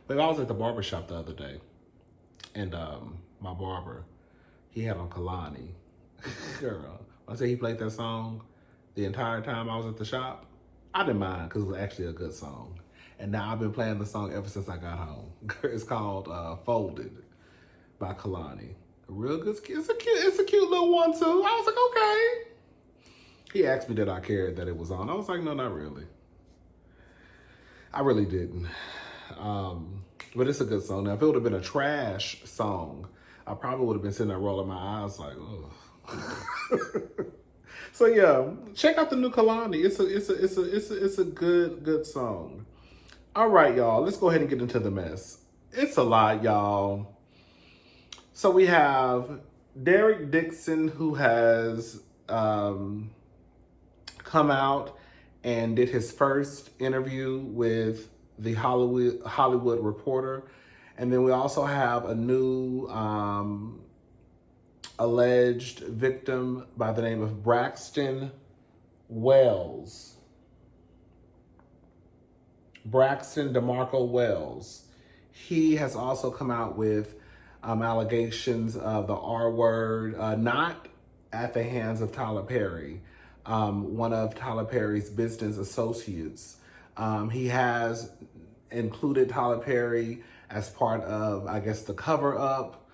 But I was at the barber shop the other day, and my barber, he had on Kalani. Girl, I say he played that song the entire time I was at the shop. I didn't mind because it was actually a good song. And now I've been playing the song ever since I got home. It's called Folded by Kalani. A real good, it's a cute little one too. I was like, okay. He asked me that I cared that it was on. I was like, no, not really. I really didn't. But it's a good song. Now, if it would have been a trash song, I probably would have been sitting there rolling my eyes like, ugh. So yeah, check out the new Kalani. It's a good song. All right, y'all. Let's go ahead and get into the mess. It's a lot, y'all. So we have Derrick Dixon, who has come out and did his first interview with the Hollywood Reporter. And then we also have a new alleged victim by the name of Braxton Wells. Braxton DeMarco Wells. He has also come out with allegations of the R word, not at the hands of Tyler Perry, one of Tyler Perry's business associates. He has included Tyler Perry as part of, I guess, the cover up,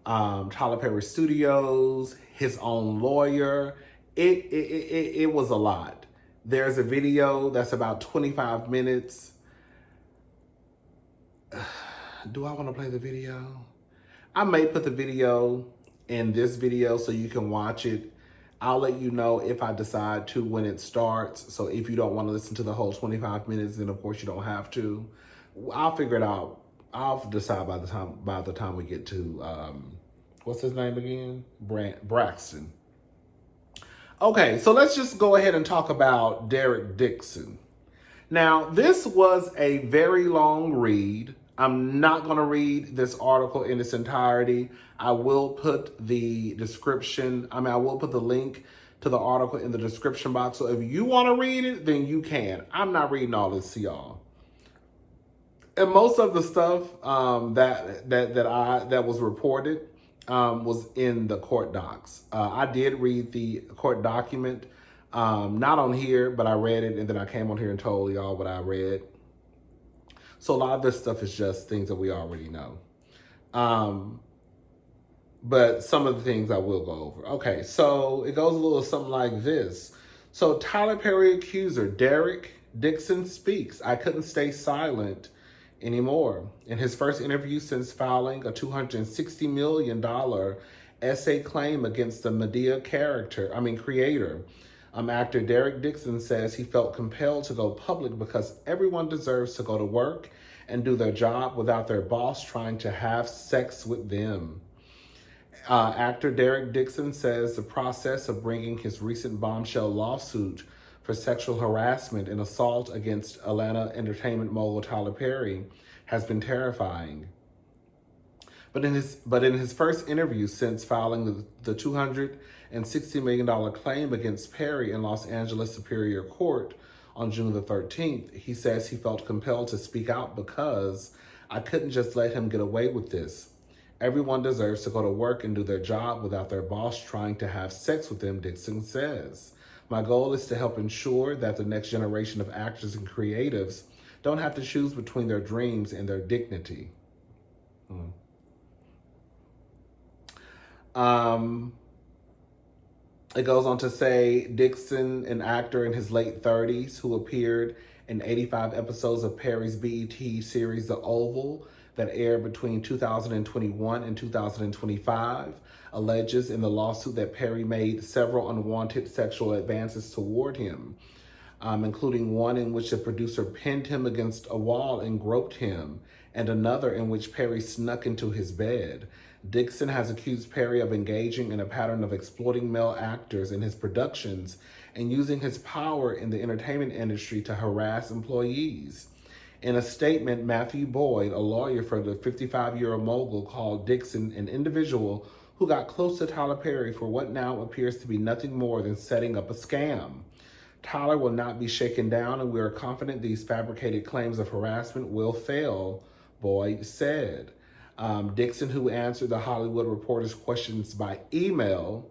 Tyler Perry Studios, his own lawyer. It was a lot. There's a video that's about 25 minutes. Do I want to play the video? I may put the video in this video so you can watch it. I'll let you know if I decide to when it starts. So if you don't want to listen to the whole 25 minutes, then of course you don't have to. I'll figure it out. I'll decide by the time we get to what's his name again? Braxton. Okay, so let's just go ahead and talk about Derrick Dixon. Now, this was a very long read. I'm not going to read this article in its entirety. I will put the I will put the link to the article in the description box. So if you want to read it, then you can. I'm not reading all this to y'all. And most of the stuff that was reported was in the court docs. I did read the court document, not on here, but I read it, and then I came on here and told y'all what I read. So a lot of this stuff is just things that we already know. But some of the things I will go over. Okay, so it goes a little something like this. So Tyler Perry accuser Derrick Dixon speaks. I couldn't stay silent anymore. In his first interview since filing a $260 million essay claim against the Medea creator, actor Derrick Dixon says he felt compelled to go public because everyone deserves to go to work and do their job without their boss trying to have sex with them. Actor Derrick Dixon says the process of bringing his recent bombshell lawsuit for sexual harassment and assault against Atlanta entertainment mogul Tyler Perry has been terrifying. But in his first interview since filing the $260 million claim against Perry in Los Angeles Superior Court on June the 13th, he says he felt compelled to speak out because I couldn't just let him get away with this. Everyone deserves to go to work and do their job without their boss trying to have sex with them, Dixon says. My goal is to help ensure that the next generation of actors and creatives don't have to choose between their dreams and their dignity. It goes on to say Dixon, an actor in his late 30s who appeared in 85 episodes of Perry's BET series The Oval that aired between 2021 and 2025, alleges in the lawsuit that Perry made several unwanted sexual advances toward him, including one in which the producer pinned him against a wall and groped him, and another in which Perry snuck into his bed. Dixon has accused Perry of engaging in a pattern of exploiting male actors in his productions and using his power in the entertainment industry to harass employees. In a statement, Matthew Boyd, a lawyer for the 55-year-old mogul, called Dixon an individual who got close to Tyler Perry for what now appears to be nothing more than setting up a scam. Tyler will not be shaken down, and we are confident these fabricated claims of harassment will fail, Boyd said. Dixon, who answered the Hollywood Reporter's questions by email,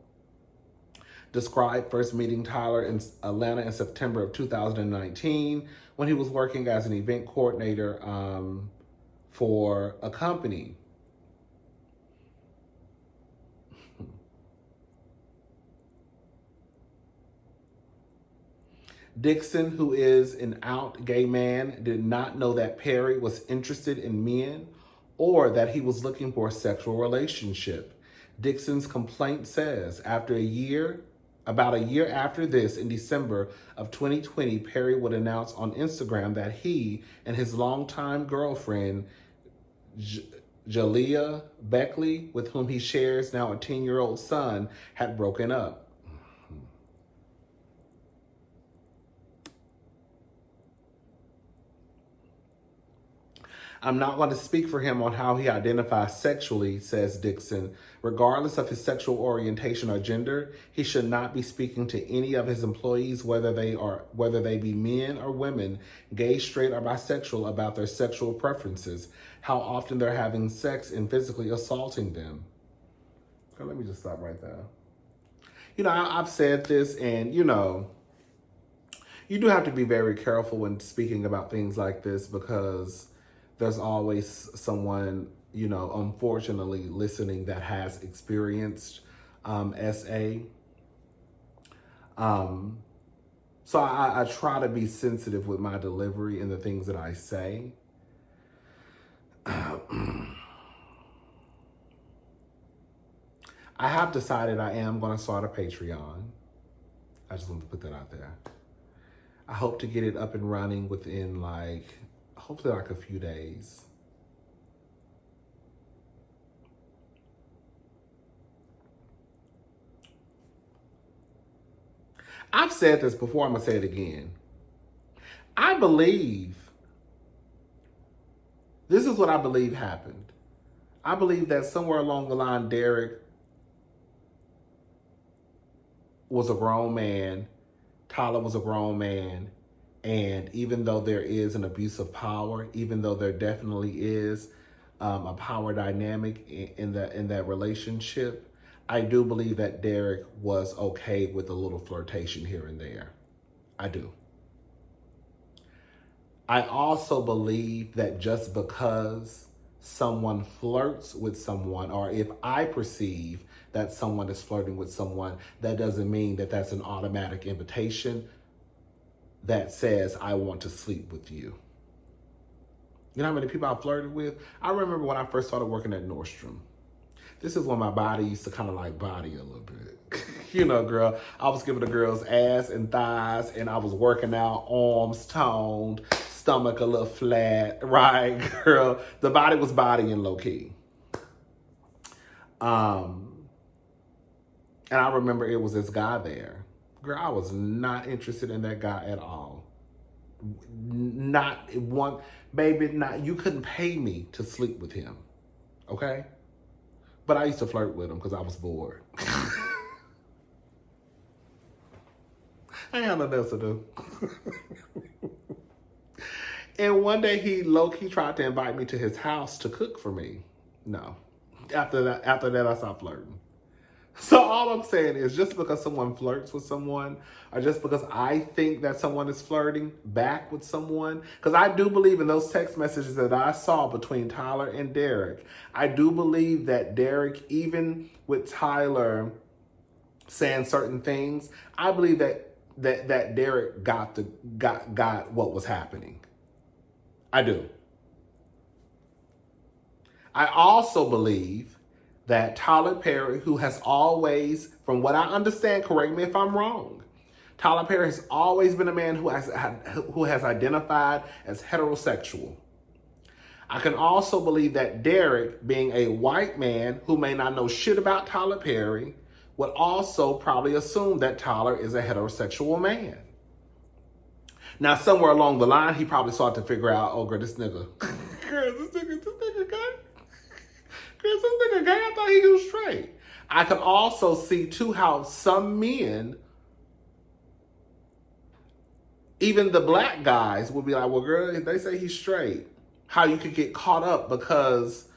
described first meeting Tyler in Atlanta in September of 2019 when he was working as an event coordinator for a company. Dixon, who is an out gay man, did not know that Perry was interested in men or that he was looking for a sexual relationship. Dixon's complaint says, about a year after this, in December of 2020, Perry would announce on Instagram that he and his longtime girlfriend, Jalea Beckley, with whom he shares now a 10-year-old son, had broken up. I'm not going to speak for him on how he identifies sexually, says Dixon. Regardless of his sexual orientation or gender, he should not be speaking to any of his employees, whether they be men or women, gay, straight, or bisexual, about their sexual preferences, how often they're having sex, and physically assaulting them. Okay, let me just stop right there. I've said this, and, you do have to be very careful when speaking about things like this, because there's always someone, unfortunately listening that has experienced SA. So I try to be sensitive with my delivery and the things that I say. I have decided I am going to start a Patreon. I just want to put that out there. I hope to get it up and running within hopefully a few days. I've said this before, I'm going to say it again. This is what I believe happened. I believe that somewhere along the line, Derrick was a grown man, Tyler was a grown man, and even though there is an abuse of power, even though there definitely is a power dynamic in that relationship, I do believe that Derrick was okay with a little flirtation here and there. I do. I also believe that just because someone flirts with someone, or if I perceive that someone is flirting with someone, that doesn't mean that that's an automatic invitation that says, I want to sleep with you. You know how many people I flirted with? I remember when I first started working at Nordstrom. This is when my body used to kind of body a little bit. Girl, I was giving the girls ass and thighs, and I was working out, arms toned, stomach a little flat, right, girl? The body was bodying low key. And I remember it was this guy there. Girl, I was not interested in that guy at all. Not one, baby, you couldn't pay me to sleep with him, okay? But I used to flirt with him because I was bored. I had nothing else to do. And one day he low-key tried to invite me to his house to cook for me. No. After that, I stopped flirting. So all I'm saying is, just because someone flirts with someone, or just because I think that someone is flirting back with someone, because I do believe in those text messages that I saw between Tyler and Derrick, I do believe that Derrick, even with Tyler saying certain things, I believe that Derrick got what was happening. I do. I also believe that Tyler Perry, who has always, from what I understand, correct me if I'm wrong, Tyler Perry has always been a man who has identified as heterosexual. I can also believe that Derrick, being a white man who may not know shit about Tyler Perry, would also probably assume that Tyler is a heterosexual man. Now, somewhere along the line, he probably started to figure out, oh, girl, this nigga gay. This nigga gay, I thought he was straight. I could also see, too, how some men Even the black guys would be like, well, girl, they say he's straight. How you could get caught up, because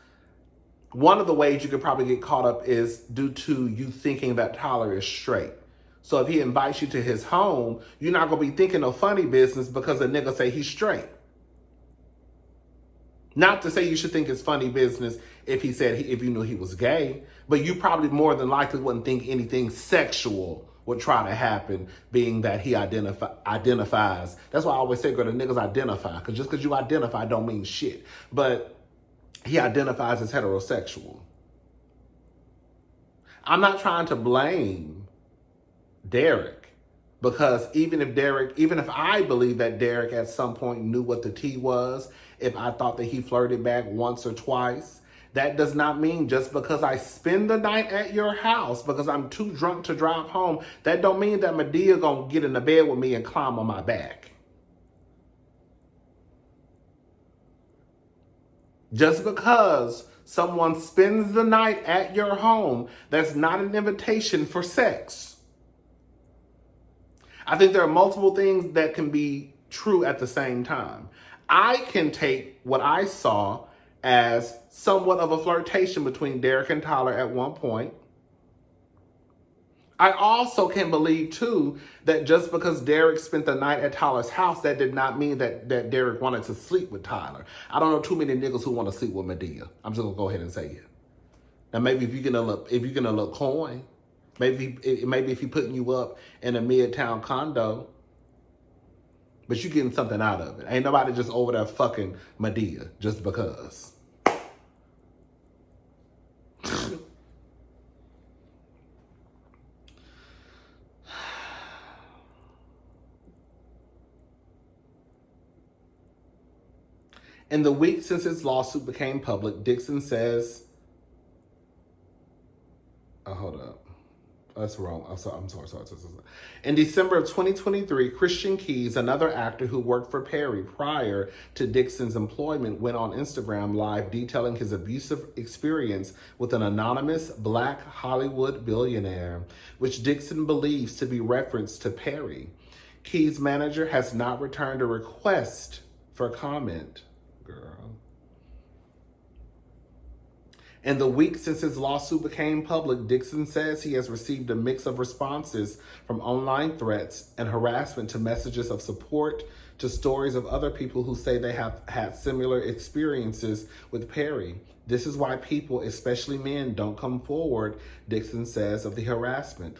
one of the ways you could probably get caught up is due to you thinking that Tyler is straight. So if he invites you to his home, you're not going to be thinking of funny business because a nigga say he's straight. Not to say you should think it's funny business if he said, if you knew he was gay, but you probably more than likely wouldn't think anything sexual would try to happen, being that he identifies. That's why I always say, girl, the niggas identify, because just because you identify don't mean shit. But he identifies as heterosexual. I'm not trying to blame Derrick, because even if I believe that Derrick at some point knew what the tea was, if I thought that he flirted back once or twice, that does not mean just because I spend the night at your house because I'm too drunk to drive home, that don't mean that Madea gonna get in the bed with me and climb on my back. Just because someone spends the night at your home, that's not an invitation for sex. I think there are multiple things that can be true at the same time. I can take what I saw as somewhat of a flirtation between Derrick and Tyler at one point. I also can believe, too, that just because Derrick spent the night at Tyler's house, that did not mean that Derrick wanted to sleep with Tyler. I don't know too many niggas who want to sleep with Madea. I'm just going to go ahead and say it. Now, maybe if you're going to look coin, maybe if he's putting you up in a midtown condo, but you getting something out of it. Ain't nobody just over there fucking Madea just because. In the week since his lawsuit became public, Dixon says, hold up. That's wrong. I'm sorry. In December of 2023, Christian Keys, another actor who worked for Perry prior to Dixon's employment, went on Instagram Live detailing his abusive experience with an anonymous black Hollywood billionaire, which Dixon believes to be reference to Perry. Keys' manager has not returned a request for comment. Girl. In the week since his lawsuit became public, Dixon says he has received a mix of responses from online threats and harassment to messages of support to stories of other people who say they have had similar experiences with Perry. This is why people, especially men, don't come forward, Dixon says, of the harassment.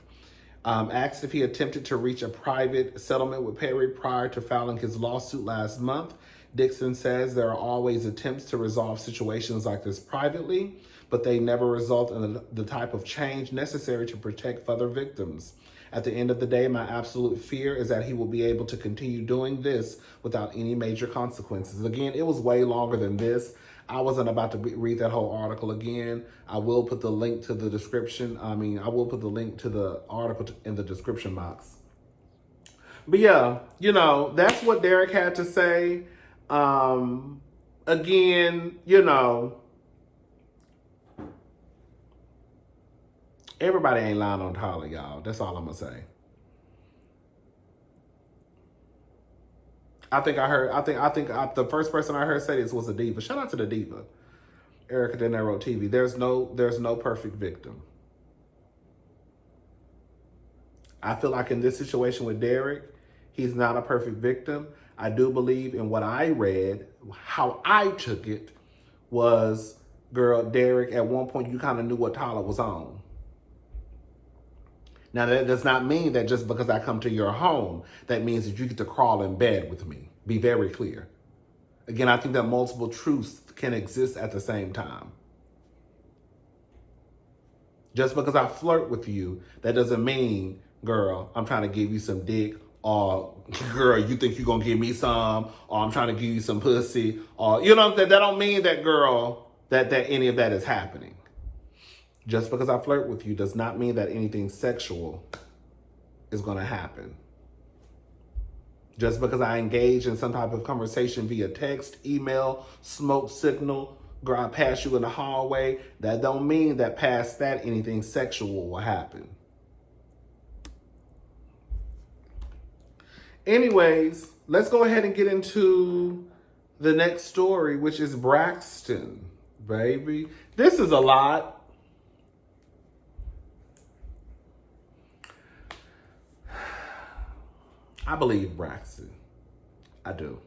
Asked if he attempted to reach a private settlement with Perry prior to filing his lawsuit last month, Dixon says there are always attempts to resolve situations like this privately, but they never result in the type of change necessary to protect further victims. At the end of the day, my absolute fear is that he will be able to continue doing this without any major consequences. Again, it was way longer than this. I wasn't about to read that whole article again. I will put the link to the description. I will put the link to the article in the description box. But yeah, that's what Derrick had to say. Again, everybody ain't lying on Tyler, y'all. That's all I'm gonna say. I think the first person I heard say this was a diva. Shout out to the diva, Erica De Niro TV. There's no perfect victim. I feel like in this situation with Derrick, he's not a perfect victim. I do believe in what I read, how I took it was, girl, Derrick, at one point you kind of knew what Tyler was on. Now, that does not mean that just because I come to your home, that means that you get to crawl in bed with me. Be very clear. Again, I think that multiple truths can exist at the same time. Just because I flirt with you, that doesn't mean, girl, I'm trying to give you some dick, or girl, you think you're going to give me some, or I'm trying to give you some pussy, or, that don't mean that, girl, that any of that is happening. Just because I flirt with you does not mean that anything sexual is going to happen. Just because I engage in some type of conversation via text, email, smoke signal, girl, I pass you in the hallway, that don't mean that past that anything sexual will happen. Anyways, let's go ahead and get into the next story, which is Braxton, baby. This is a lot. I believe Braxton. I do.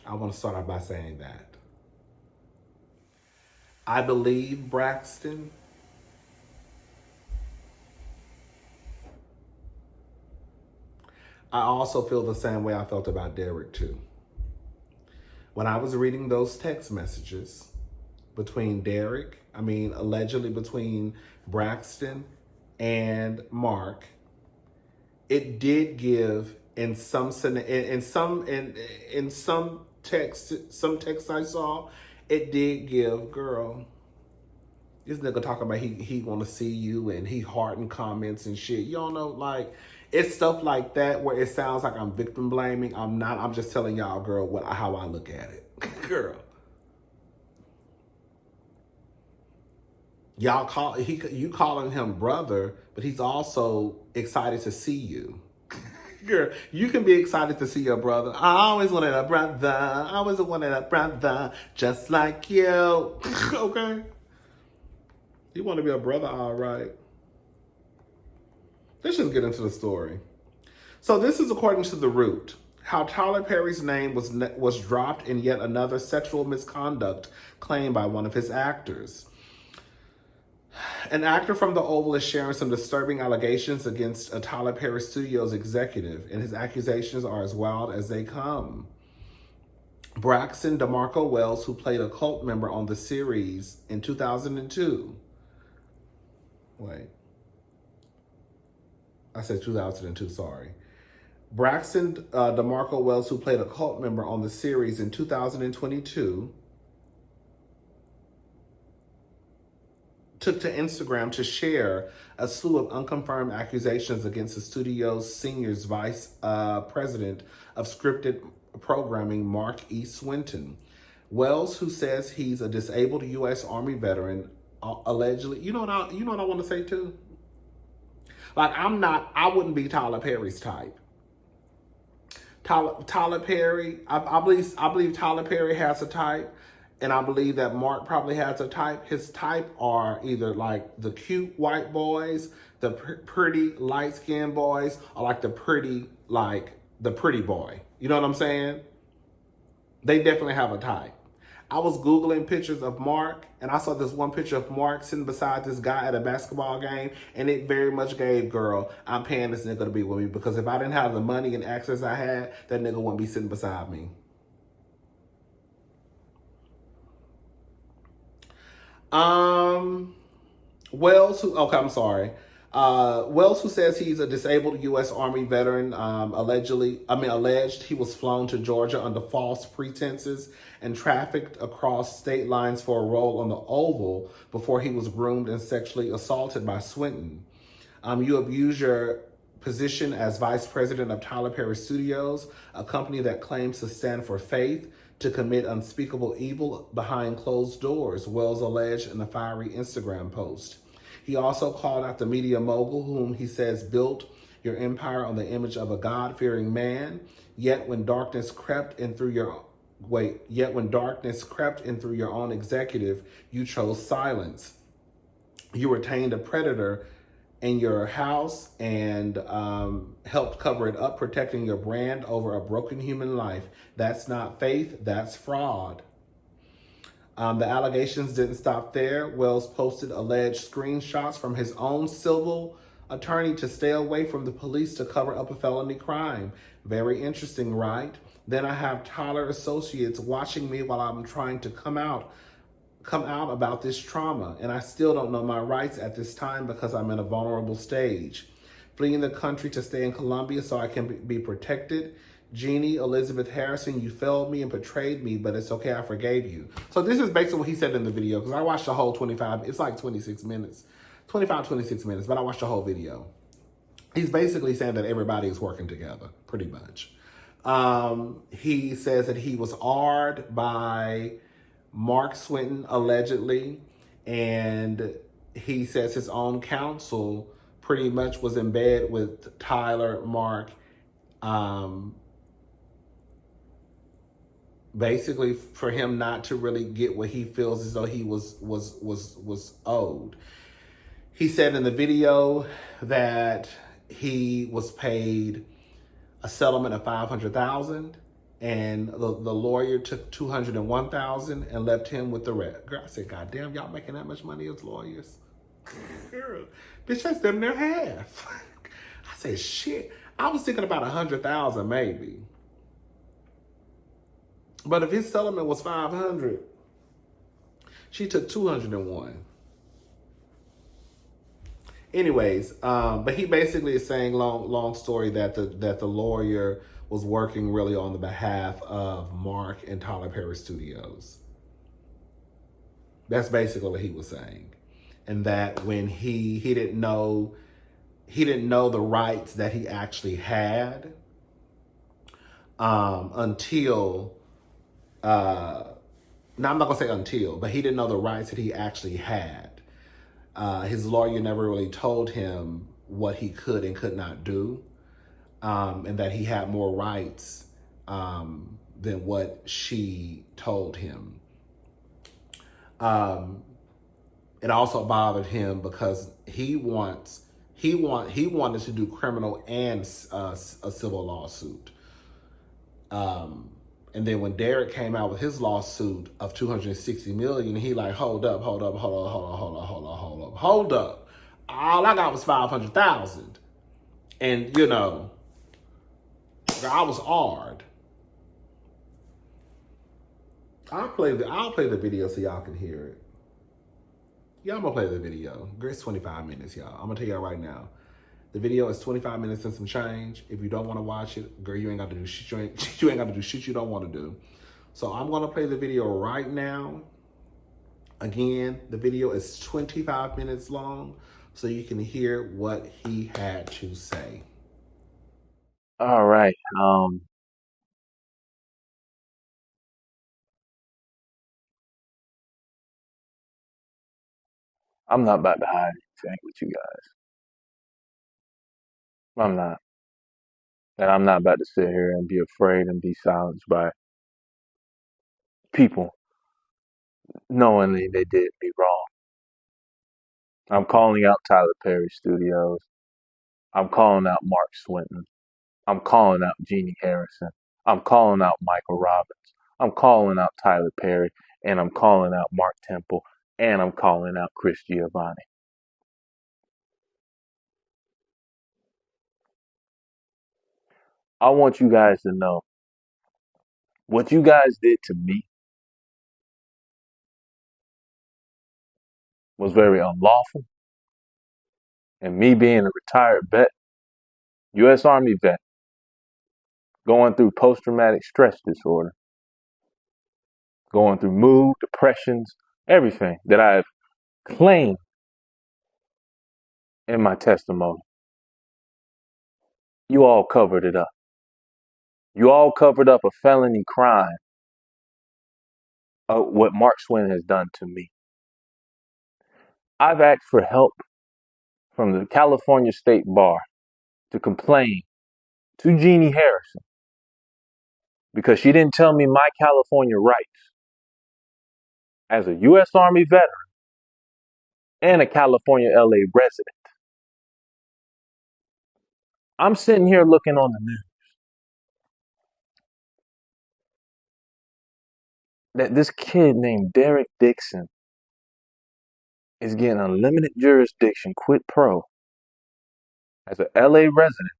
I want to start off by saying that. I believe Braxton. I also feel the same way I felt about Derrick too. When I was reading those text messages allegedly between Braxton and Mark, it did give in some text I saw, it did give, girl, this nigga talking about he want to see you and he hearting comments and shit. You don't know, like, it's stuff like that where it sounds like I'm victim blaming. I'm not. I'm just telling y'all, girl, how I look at it. Girl. You calling him brother, but he's also excited to see you. Girl, you can be excited to see your brother. I always wanted a brother. I always wanted a brother just like you. Okay? You want to be a brother, all right. Let's just get into the story. So this is according to The Root. How Tyler Perry's name was dropped in yet another sexual misconduct claim by one of his actors. An actor from The Oval is sharing some disturbing allegations against a Tyler Perry Studios executive, and his accusations are as wild as they come. Braxton Wells, who played a cult member on the series in 2002. Wait. I said 2002, sorry. Braxton DeMarco Wells, who played a cult member on the series in 2022, took to Instagram to share a slew of unconfirmed accusations against the studio's senior vice president of scripted programming, Mark E. Swinton. Wells, who says he's a disabled U.S. Army veteran, allegedly, you know what I want to say too? Like, I wouldn't be Tyler Perry's type. Tyler Perry, I believe Tyler Perry has a type, and I believe that Mark probably has a type. His type are either like the cute white boys, the pretty light-skinned boys, or like the pretty boy. You know what I'm saying? They definitely have a type. I was Googling pictures of Mark, and I saw this one picture of Mark sitting beside this guy at a basketball game, and it very much gave, girl, I'm paying this nigga to be with me, because if I didn't have the money and access I had, that nigga wouldn't be sitting beside me. Wells, who says he's a disabled U.S. Army veteran, alleged he was flown to Georgia under false pretenses and trafficked across state lines for a role on The Oval before he was groomed and sexually assaulted by Swinton. You abuse your position as vice president of Tyler Perry Studios, a company that claims to stand for faith, to commit unspeakable evil behind closed doors, Wells alleged in a fiery Instagram post. He also called out the media mogul, whom he says built your empire on the image of a God-fearing man. Yet when darkness crept in through your own executive, you chose silence. You retained a predator in your house and helped cover it up, protecting your brand over a broken human life. That's not faith, that's fraud. The allegations didn't stop there. Wells posted alleged screenshots from his own civil attorney to stay away from the police to cover up a felony crime. Very interesting, right? Then I have Tyler associates watching me while I'm trying to come out about this trauma, and I still don't know my rights at this time because I'm in a vulnerable stage. Fleeing the country to stay in Colombia so I can be protected. Jeannie Elizabeth Harrison, you failed me and betrayed me, but it's okay, I forgave you. So this is basically what he said in the video, because I watched the whole 25, it's like 26 minutes, but I watched the whole video. He's basically saying that everybody is working together, pretty much. He says that he was AR'd by Mark Swinton, allegedly, and he says his own counsel pretty much was in bed with Tyler, Mark, Um, basically, for him not to really get what he feels as though he was owed. He said in the video that he was paid a settlement of $500,000, and the lawyer took $201,000 and left him with the rest. Girl, I said, God damn, y'all making that much money as lawyers? Girl, bitch, that's them their half. I said, shit. I was thinking about 100,000 maybe. But if his settlement was 500, she took 201. Anyways, but he basically is saying, long story, that the lawyer was working really on the behalf of Mark and Tyler Perry Studios. That's basically what he was saying, and that when he didn't know the rights that he actually had until. Now I'm not gonna say until, but he didn't know the rights that he actually had. His lawyer never really told him what he could and could not do, and that he had more rights than what she told him. It also bothered him because he wanted to do criminal and a civil lawsuit. And then when Derrick came out with his lawsuit of $260 million, he like, hold up. All I got was $500,000, and I was hard. I'll play the video so y'all can hear it. Yeah, I'm gonna play the video. It's 25 minutes, y'all. I'm gonna tell y'all right now. The video is 25 minutes and some change. If you don't want to watch it, girl, you ain't got to do shit. You ain't got to do shit you don't want to do. So I'm gonna play the video right now. Again, the video is 25 minutes long, so you can hear what he had to say. All right. I'm not about to hide anything with you guys. I'm not. And I'm not about to sit here and be afraid and be silenced by people knowingly they did me wrong. I'm calling out Tyler Perry Studios. I'm calling out Mark Swinton. I'm calling out Jeannie Harrison. I'm calling out Michael Robbins. I'm calling out Tyler Perry. And I'm calling out Mark Temple. And I'm calling out Chris Giovanni. I want you guys to know what you guys did to me was very unlawful. And me being a retired vet, U.S. Army vet, going through post-traumatic stress disorder, going through mood, depressions, everything that I've claimed in my testimony, you all covered it up. You all covered up a felony crime of what Mark Swin has done to me. I've asked for help from the California State Bar to complain to Jeannie Harrison because she didn't tell me my California rights as a U.S. Army veteran and a California LA resident. I'm sitting here looking on the news that this kid named Derrick Dixon is getting unlimited jurisdiction quid pro as an LA resident,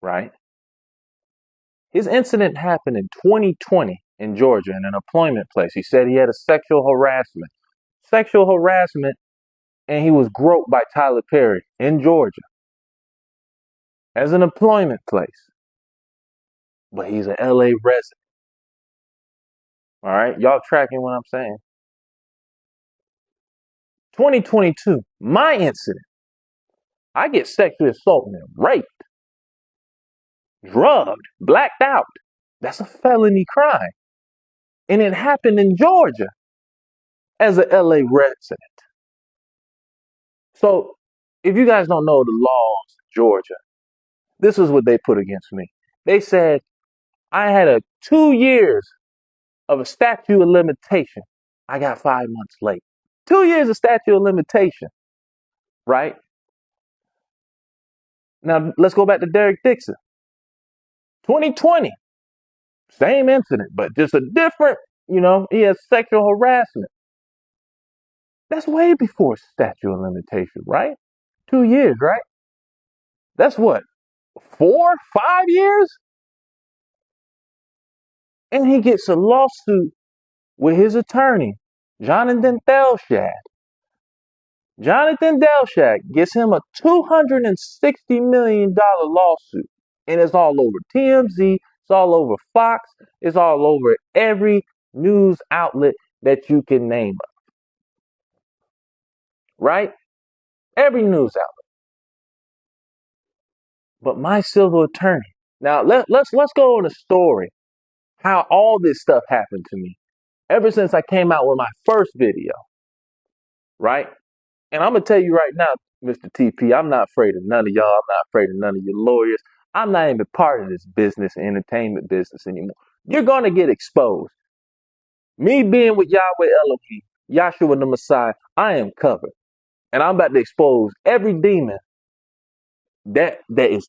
right? His incident happened in 2020 in Georgia in an employment place. He said he had a sexual harassment, and he was groped by Tyler Perry in Georgia as an employment place. But he's an LA resident. All right, y'all tracking what I'm saying? 2022, my incident. I get sexually assaulted and raped, drugged, blacked out. That's a felony crime. And it happened in Georgia as a LA resident. So if you guys don't know the laws in Georgia, this is what they put against me. They said I had a 2 years of a statute of limitation. I got 5 months late. 2 years of statute of limitation, right? Now let's go back to Derrick Dixon. 2020, same incident, but just a different, he has sexual harassment. That's way before statute of limitation, right? 2 years, right? That's what, 4, 5 years? And he gets a lawsuit with his attorney, Jonathan Delshad. Jonathan Delshad gets him a $260 million lawsuit. And it's all over TMZ, it's all over Fox, it's all over every news outlet that you can name up. Right? Every news outlet. But my civil attorney. Now let's go on a story. How all this stuff happened to me. Ever since I came out with my first video. Right? And I'm gonna tell you right now, Mr. TP, I'm not afraid of none of y'all. I'm not afraid of none of your lawyers. I'm not even part of this business, entertainment business anymore. You're gonna get exposed. Me being with Yahweh Elohim, Yahshua the Messiah, I am covered. And I'm about to expose every demon that is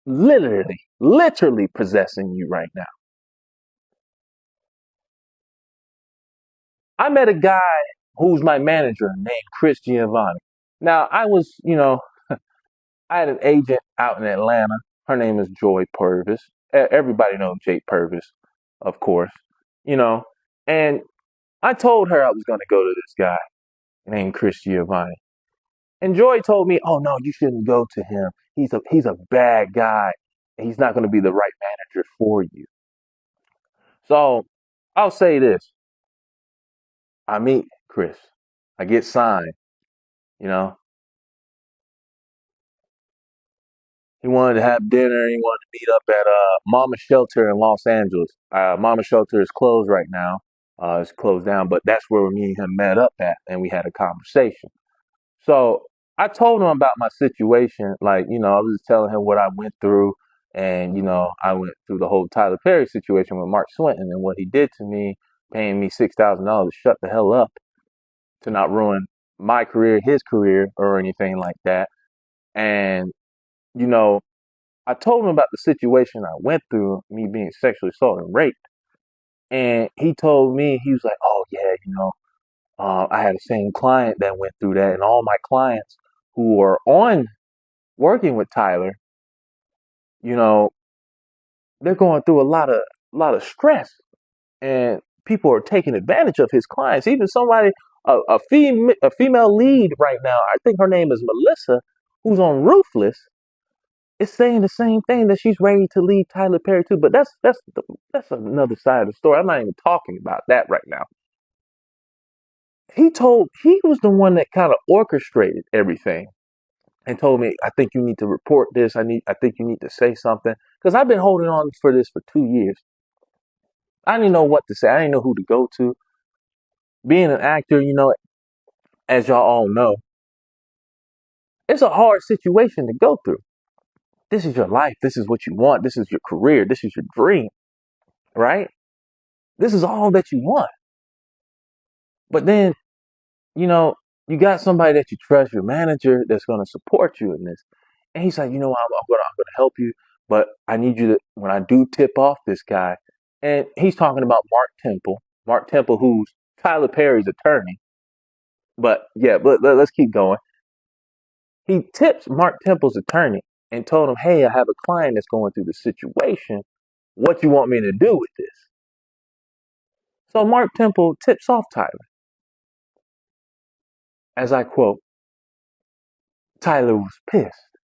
literally possessing you right now. I met a guy who's my manager named Chris Giovanni. Now, I had an agent out in Atlanta. Her name is Joy Purvis. Everybody knows Jay Purvis, of course. You know, and I told her I was going to go to this guy named Chris Giovanni. And Joy told me, "Oh no, you shouldn't go to him. He's a bad guy, and he's not going to be the right manager for you." So I'll say this: I meet Chris, I get signed. You know, he wanted to have dinner. He wanted to meet up at Mama Shelter in Los Angeles. Mama Shelter is closed right now. It's closed down, but that's where me and him met up at, and we had a conversation. So I told him about my situation. Like, I was just telling him what I went through. And, I went through the whole Tyler Perry situation with Mark Swinton and what he did to me, paying me $6,000 to shut the hell up, to not ruin my career, his career, or anything like that. And, you know, I told him about the situation I went through, me being sexually assaulted and raped. And he told me, he was like, "Oh, yeah, I had the same client that went through that, and all my clients who are on working with Tyler, you know, they're going through a lot of stress, and people are taking advantage of his clients. Even somebody, a female lead right now, I think her name is Melissa, who's on Ruthless, is saying the same thing, that she's ready to leave Tyler Perry too. But that's another side of the story. I'm not even talking about that right now. He was the one that kind of orchestrated everything and told me, "I think you need to report this. I think you need to say something." Because I've been holding on for this for 2 years. I didn't know what to say. I didn't know who to go to. Being an actor, as y'all all know, it's a hard situation to go through. This is your life. This is what you want. This is your career. This is your dream, right? This is all that you want. But then, you know, you got somebody that you trust, your manager, that's going to support you in this. And he's like, I'm gonna help you, but I need you to, when I do tip off this guy, and he's talking about Mark Temple, who's Tyler Perry's attorney. But yeah, but let's keep going. He tips Mark Temple's attorney and told him, "Hey, I have a client that's going through this situation. What you want me to do with this?" So Mark Temple tips off Tyler. As I quote, Tyler was pissed,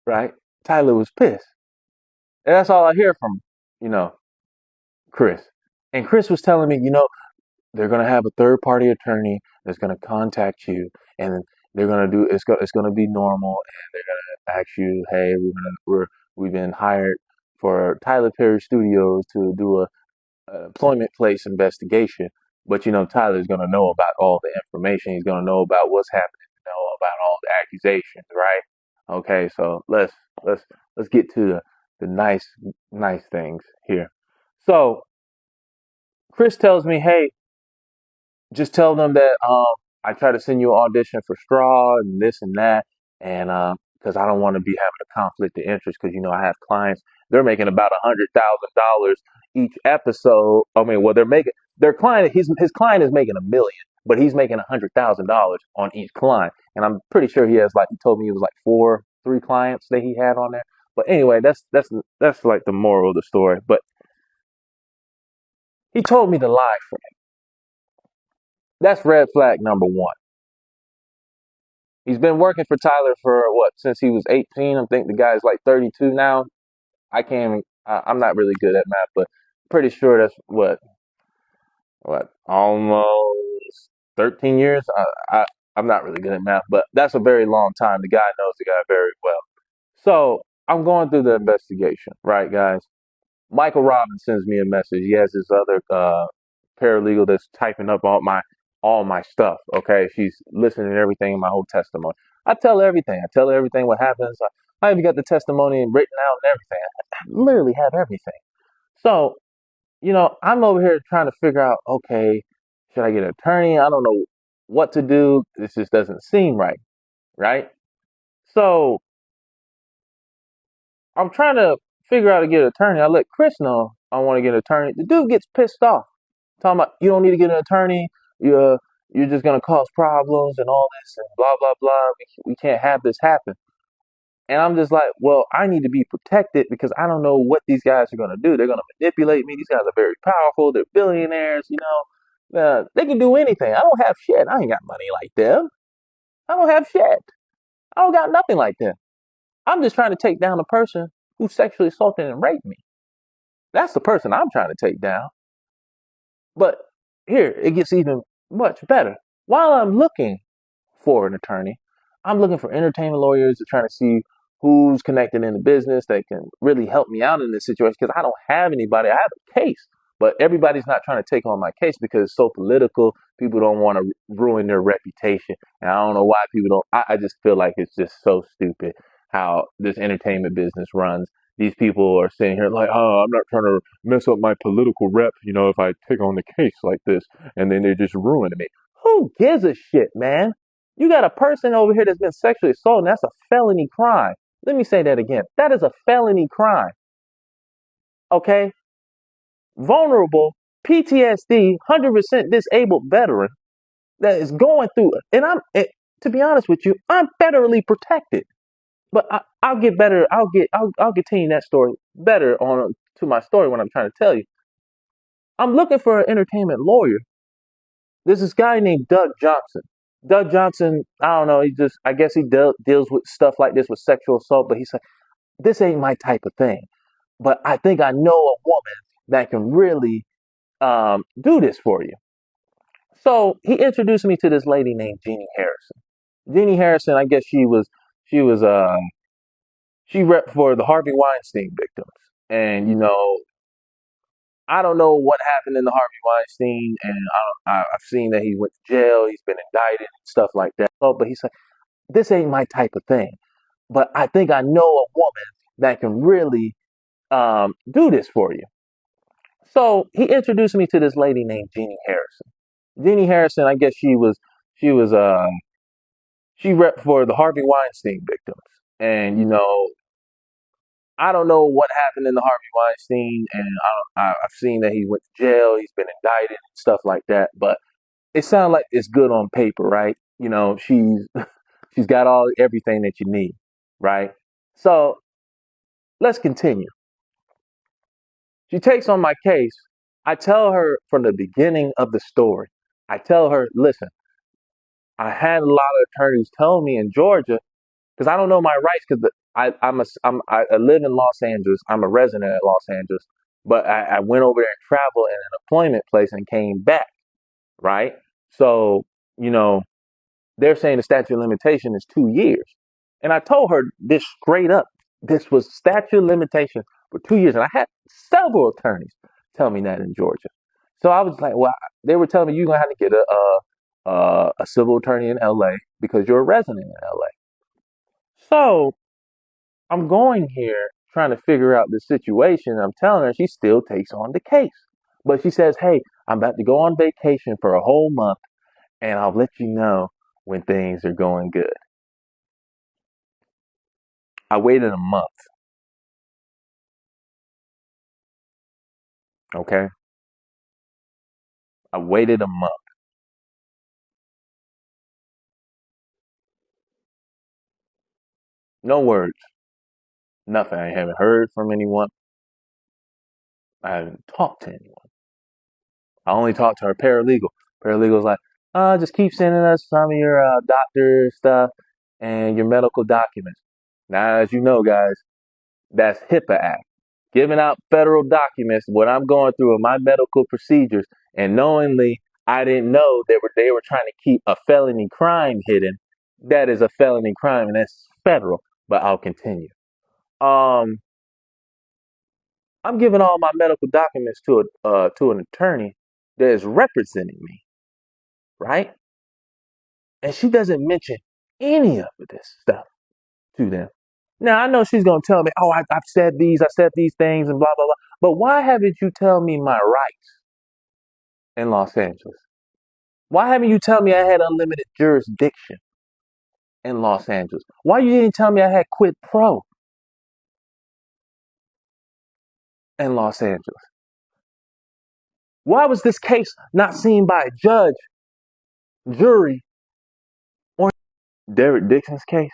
right? Tyler was pissed. And that's all I hear from, you know, Chris. And Chris was telling me, they're going to have a third party attorney that's going to contact you, and they're going to do, it's going to be normal, and they're going to ask you, "Hey, we've been hired for Tyler Perry Studios to do a employment place investigation." But Tyler's going to know about all the information. He's going to know about what's happening, know about all the accusations, right? Okay, so let's let's get to the nice things here. So Chris tells me, hey, just tell them that I try to send you an audition for Straw and this and that, and because I don't want to be having a conflict of interest because I have clients they're making about $100,000 each episode. I mean, well they're making their client his client is making 1 million, but he's making $100,000 on each client, and I'm pretty sure he has like he told me it was like three clients that he had on there. But anyway, that's like the moral of the story. But he told me to lie for him. That's red flag number one. He's been working for Tyler for what since he was 18. I think the guy's like 32 now. I can't. I'm not really good at math, but pretty sure that's what almost 13 years. I'm not really good at math, but that's a very long time. The guy knows the guy very well. So I'm going through the investigation, right, guys? Michael Robbins sends me a message. He has this other paralegal that's typing up all my stuff. Okay, she's listening to everything in my whole testimony. I tell her everything. I tell her everything what happens. I even got the testimony written out and everything. I literally have everything. So I'm over here trying to figure out. Okay, should I get an attorney? I don't know what to do. This just doesn't seem right, right? So I'm trying to figure out to get an attorney. I let Chris know I want to get an attorney. The dude gets pissed off, talking about you don't need to get an attorney. You're just gonna cause problems and all this and blah blah blah. We can't have this happen. And I'm just like, well, I need to be protected because I don't know what these guys are gonna do. They're gonna manipulate me. These guys are very powerful. They're billionaires. They can do anything. I don't have shit. I ain't got money like them. I don't have shit. I don't got nothing like them. I'm just trying to take down a person who sexually assaulted and raped me. That's the person I'm trying to take down. But here, it gets even much better. While I'm looking for an attorney, I'm looking for entertainment lawyers to try to see who's connected in the business that can really help me out in this situation because I don't have anybody. I have a case, but everybody's not trying to take on my case because it's so political. People don't want to ruin their reputation. And I don't know why people don't. I just feel like it's just so stupid how this entertainment business runs. These people are sitting here like, oh, I'm not trying to mess up my political rep, if I take on the case like this, and then they're just ruining me. Who gives a shit, man? You got a person over here that's been sexually assaulted, and that's a felony crime. Let me say that again. That is a felony crime. Okay? Vulnerable, PTSD, 100% disabled veteran that is going through it. And to be honest with you, I'm federally protected. But I'll get better. I'll continue that story better on to my story when I'm trying to tell you. I'm looking for an entertainment lawyer. There's this guy named Doug Johnson. Doug Johnson, I don't know. I guess he deals with stuff like this with sexual assault. But he said, this ain't my type of thing. But I think I know a woman that can really do this for you. So he introduced me to this lady named Jeannie Harrison. Jeannie Harrison, I guess she was she repped for the Harvey Weinstein victims. And I don't know what happened in the Harvey Weinstein, and I've seen that he went to jail, he's been indicted and stuff like that. So, but he said, this ain't my type of thing. But I think I know a woman that can really do this for you. So he introduced me to this lady named Jeannie Harrison. Jeannie Harrison, I guess she was she repped for the Harvey Weinstein victims. And I don't know what happened in the Harvey Weinstein, and I've seen that he went to jail, he's been indicted and stuff like that. But it sounds like it's good on paper, right? She's got everything that you need, right? So let's continue. She takes on my case. I tell her from the beginning of the story. I tell her, listen, I had a lot of attorneys tell me in Georgia because I don't know my rights because I live in Los Angeles. I'm a resident of Los Angeles, but I went over there and traveled in an employment place and came back, right? So you know they're saying the statute of limitation is 2 years, and I told her this straight up. This was statute of limitation for 2 years, and I had several attorneys tell me that in Georgia. So I was like, well, they were telling me you're gonna have to get a civil attorney in LA because you're a resident in LA. So I'm going here trying to figure out the situation. I'm telling her, she still takes on the case. But she says, hey, I'm about to go on vacation for a whole month and I'll let you know when things are going good. I waited a month, okay? I waited a month. No words, nothing. I haven't heard from anyone. I haven't talked to anyone. I only talked to her paralegal. Paralegal's like, just keep sending us some of your doctor stuff and your medical documents. Now, as you know, guys, that's HIPAA Act. Giving out federal documents, what I'm going through in my medical procedures, and knowingly I didn't know they were trying to keep a felony crime hidden. That is a felony crime, and that's federal. But I'll continue. Um, I'm giving all my medical documents to an attorney that is representing me, right? And she doesn't mention any of this stuff to them. Now I know she's gonna tell me, "Oh, I said these things, and blah blah blah." But why haven't you tell me my rights in Los Angeles? Why haven't you tell me I had unlimited jurisdiction in Los Angeles? Why you didn't tell me I had quid pro in Los Angeles? Why was this case not seen by a judge, jury, or Derrick Dixon's case?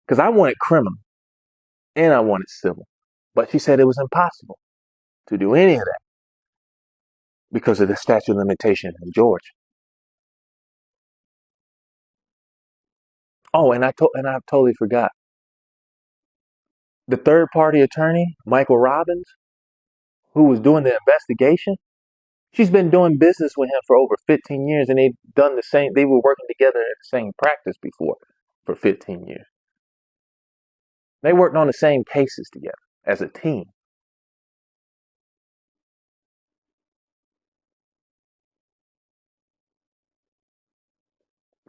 Because I wanted criminal and I wanted civil. But she said it was impossible to do any of that because of the statute of limitation in Georgia. Oh, and I totally forgot. The third party attorney, Michael Robbins, who was doing the investigation, she's been doing business with him for over 15 years and they were working together in the same practice before for 15 years. They worked on the same cases together as a team.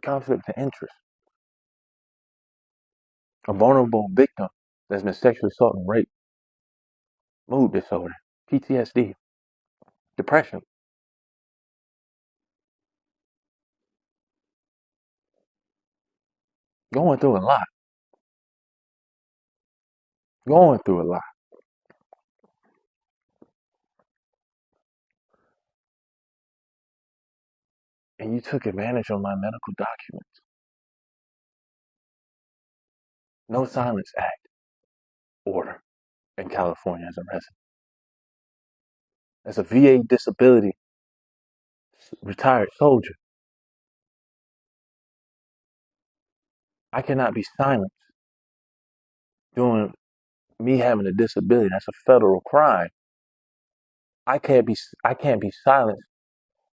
Conflict of interest. A vulnerable victim that's been sexually assaulted and raped, mood disorder, PTSD, depression, going through a lot, going through a lot. And you took advantage of my medical documents. No Silence Act order in California as a resident. As a VA disability retired soldier, I cannot be silenced doing me having a disability. That's a federal crime. I can't be silenced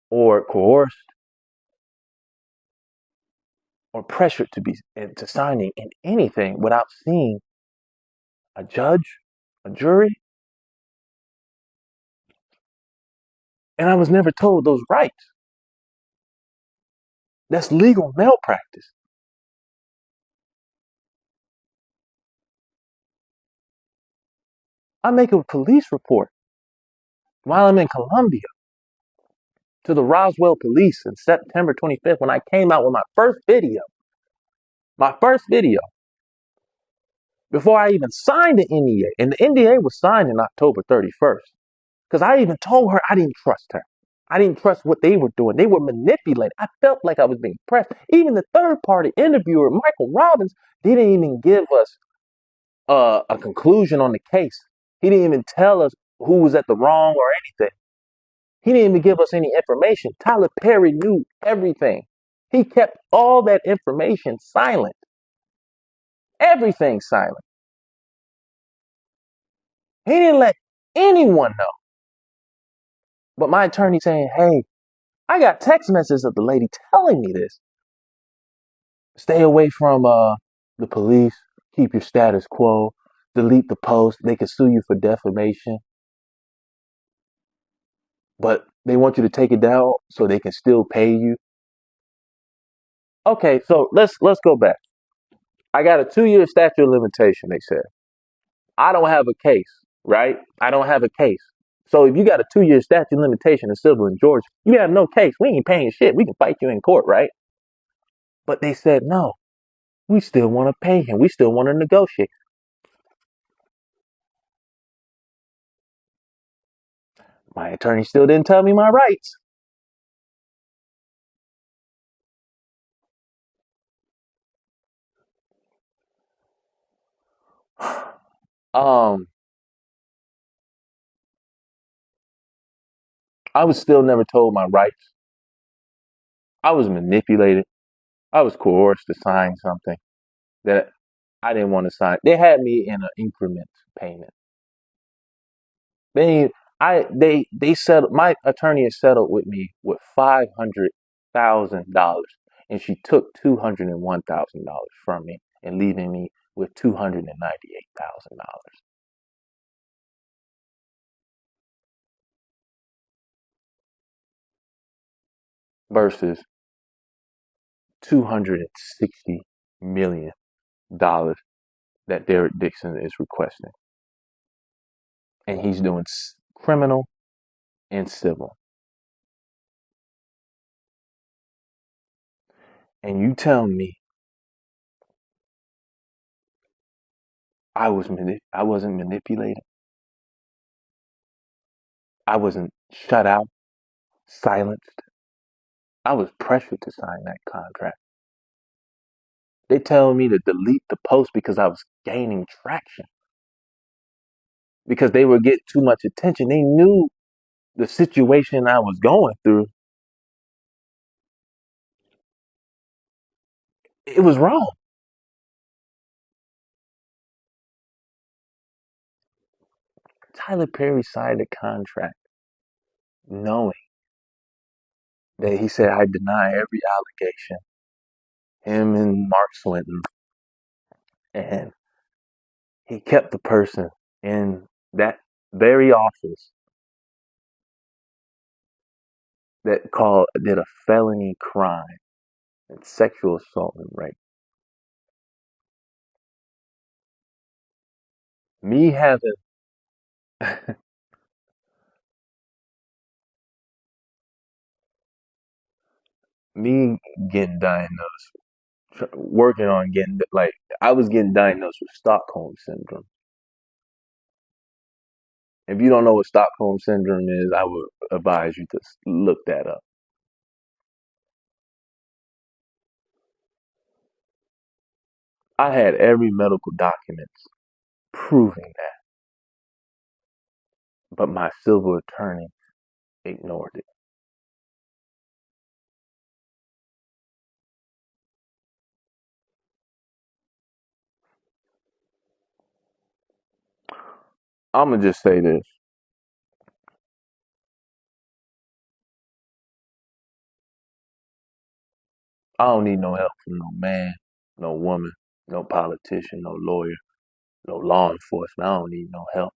or coerced or pressured to be into signing in anything without seeing a judge, a jury, and I was never told those rights. That's legal malpractice. I make a police report while I'm in Colombia to the Roswell police in September 25th when I came out with my first video. My first video before I even signed the NDA. And the NDA was signed in October 31st. Because I even told her I didn't trust her. I didn't trust what they were doing. They were manipulating. I felt like I was being pressed. Even the third party interviewer, Michael Robbins, didn't even give us a conclusion on the case. He didn't even tell us who was at the wrong or anything. He didn't even give us any information. Tyler Perry knew everything. He kept all that information silent. Everything silent. He didn't let anyone know. But my attorney saying, hey, I got text messages of the lady telling me this. Stay away from the police. Keep your status quo. Delete the post. They can sue you for defamation. But they want you to take it down so they can still pay you. Okay, so let's go back. I got a 2-year statute of limitation, they said. I don't have a case, right? I don't have a case. So if you got a 2-year statute of limitation in civil in Georgia, you have no case. We ain't paying shit. We can fight you in court, right? But they said no. We still want to pay him. We still want to negotiate. My attorney still didn't tell me my rights. Um, I was still never told my rights. I was manipulated. I was coerced to sign something that I didn't want to sign. They had me in an increment payment. They settled. My attorney had settled with me with $500,000, and she took $201,000 from me and leaving me with $298,000 versus $260 million that Derrick Dixon is requesting, and he's doing criminal and civil. And you tell me I wasn't manipulated. I wasn't shut out, silenced. I was pressured to sign that contract. They tell me to delete the post because I was gaining traction. Because they were getting too much attention. They knew the situation I was going through. It was wrong. Tyler Perry signed a contract knowing that he said I deny every allegation. Him and Mark Swinton. And he kept the person in that very office that did a felony crime and sexual assault and rape. Me having me getting diagnosed, working on getting like I was getting diagnosed with Stockholm syndrome. If you don't know what Stockholm syndrome is, I would advise you to look that up. I had every medical documents proving that, but my civil attorney ignored it. I'm gonna just say this: I don't need no help from no man, no woman, no politician, no lawyer, no law enforcement. I don't need no help.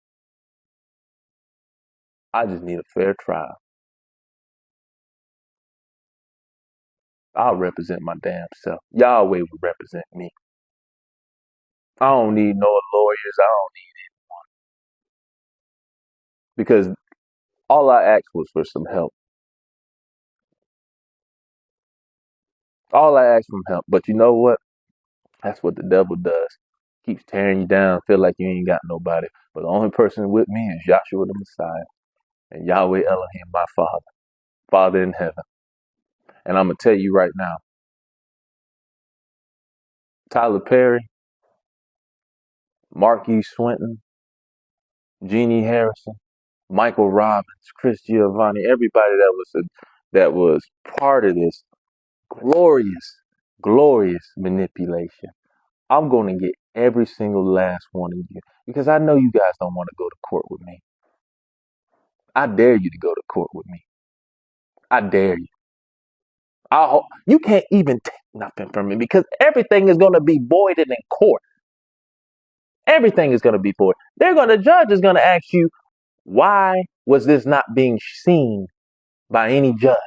I just need a fair trial. I'll represent my damn self. Yahweh will represent me. I don't need no lawyers. I don't need because all I asked was for some help. All I asked for help. But you know what? That's what the devil does. Keeps tearing you down, feel like you ain't got nobody. But the only person with me is Joshua the Messiah and Yahweh Elohim, my Father, Father in heaven. And I'm gonna tell you right now, Tyler Perry, Marquis Swinton, Jeannie Harrison, Michael Robbins, Chris Giovanni, everybody that was part of this glorious, glorious manipulation. I'm going to get every single last one of you because I know you guys don't want to go to court with me. I dare you to go to court with me. I dare you. You can't even take nothing from me because everything is going to be voided in court. Everything is going to be void. The judge is going to ask you, why was this not being seen by any judge?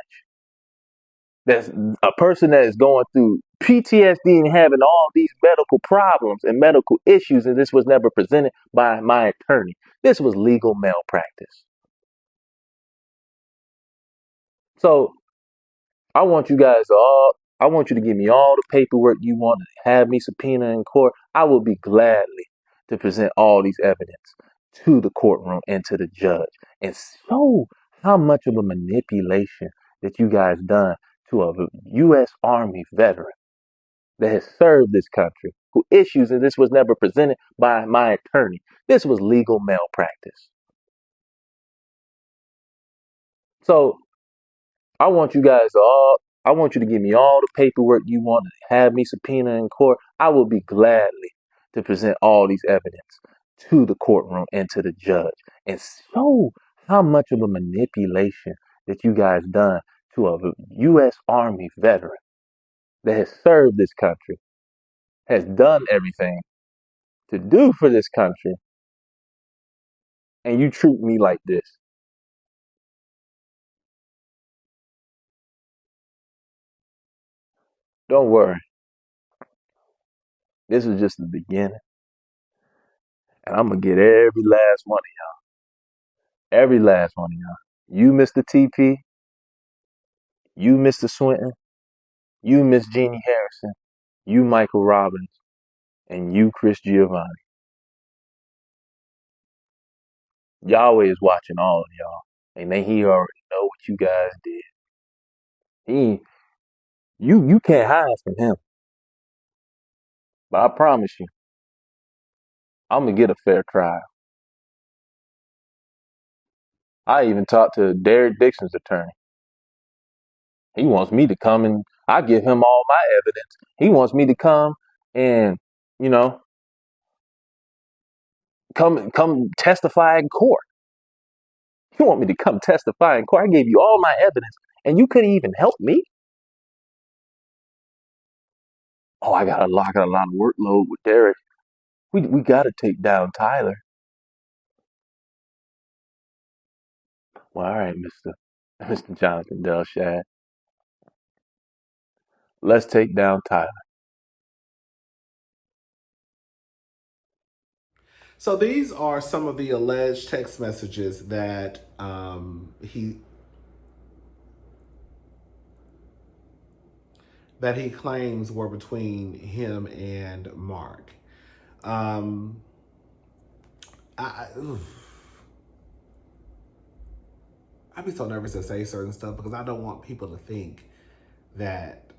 That's a person that is going through PTSD and having all these medical problems and medical issues, and this was never presented by my attorney. This was legal malpractice. So I want you to give me all the paperwork you want to have me subpoena in court. I will be gladly to present all these evidence to the courtroom and to the judge and show how much of a manipulation that you guys done to a U.S. Army veteran that has served this country, who issues, and this was never presented by my attorney. This was legal malpractice. So I want you guys to I want you to give me all the paperwork you want to have me subpoena in court. I will be gladly to present all these evidence to the courtroom and to the judge and show how much of a manipulation that you guys done to a U.S. Army veteran that has served this country, has done everything to do for this country, and you treat me like this. Don't worry. This is just the beginning. And I'm going to get every last one of y'all. Every last one of y'all. You, Mr. TP. You, Mr. Swinton. You, Miss Jeannie Harrison. You, Michael Robbins. And you, Chris Giovanni. Yahweh is watching all of y'all. And he already know what you guys did. You can't hide from him. But I promise you, I'm going to get a fair trial. I even talked to Derrick Dixon's attorney. He wants me to come and I give him all my evidence. He wants me to come and, you know, come testify in court. You want me to come testify in court? I gave you all my evidence and you couldn't even help me? Oh, I got a lot of workload with Derrick. We got to take down Tyler. Well, all right, Mr. Jonathan Delshad. Let's take down Tyler. So these are some of the alleged text messages that he claims were between him and Mark. I'd be so nervous to say certain stuff because I don't want people to think that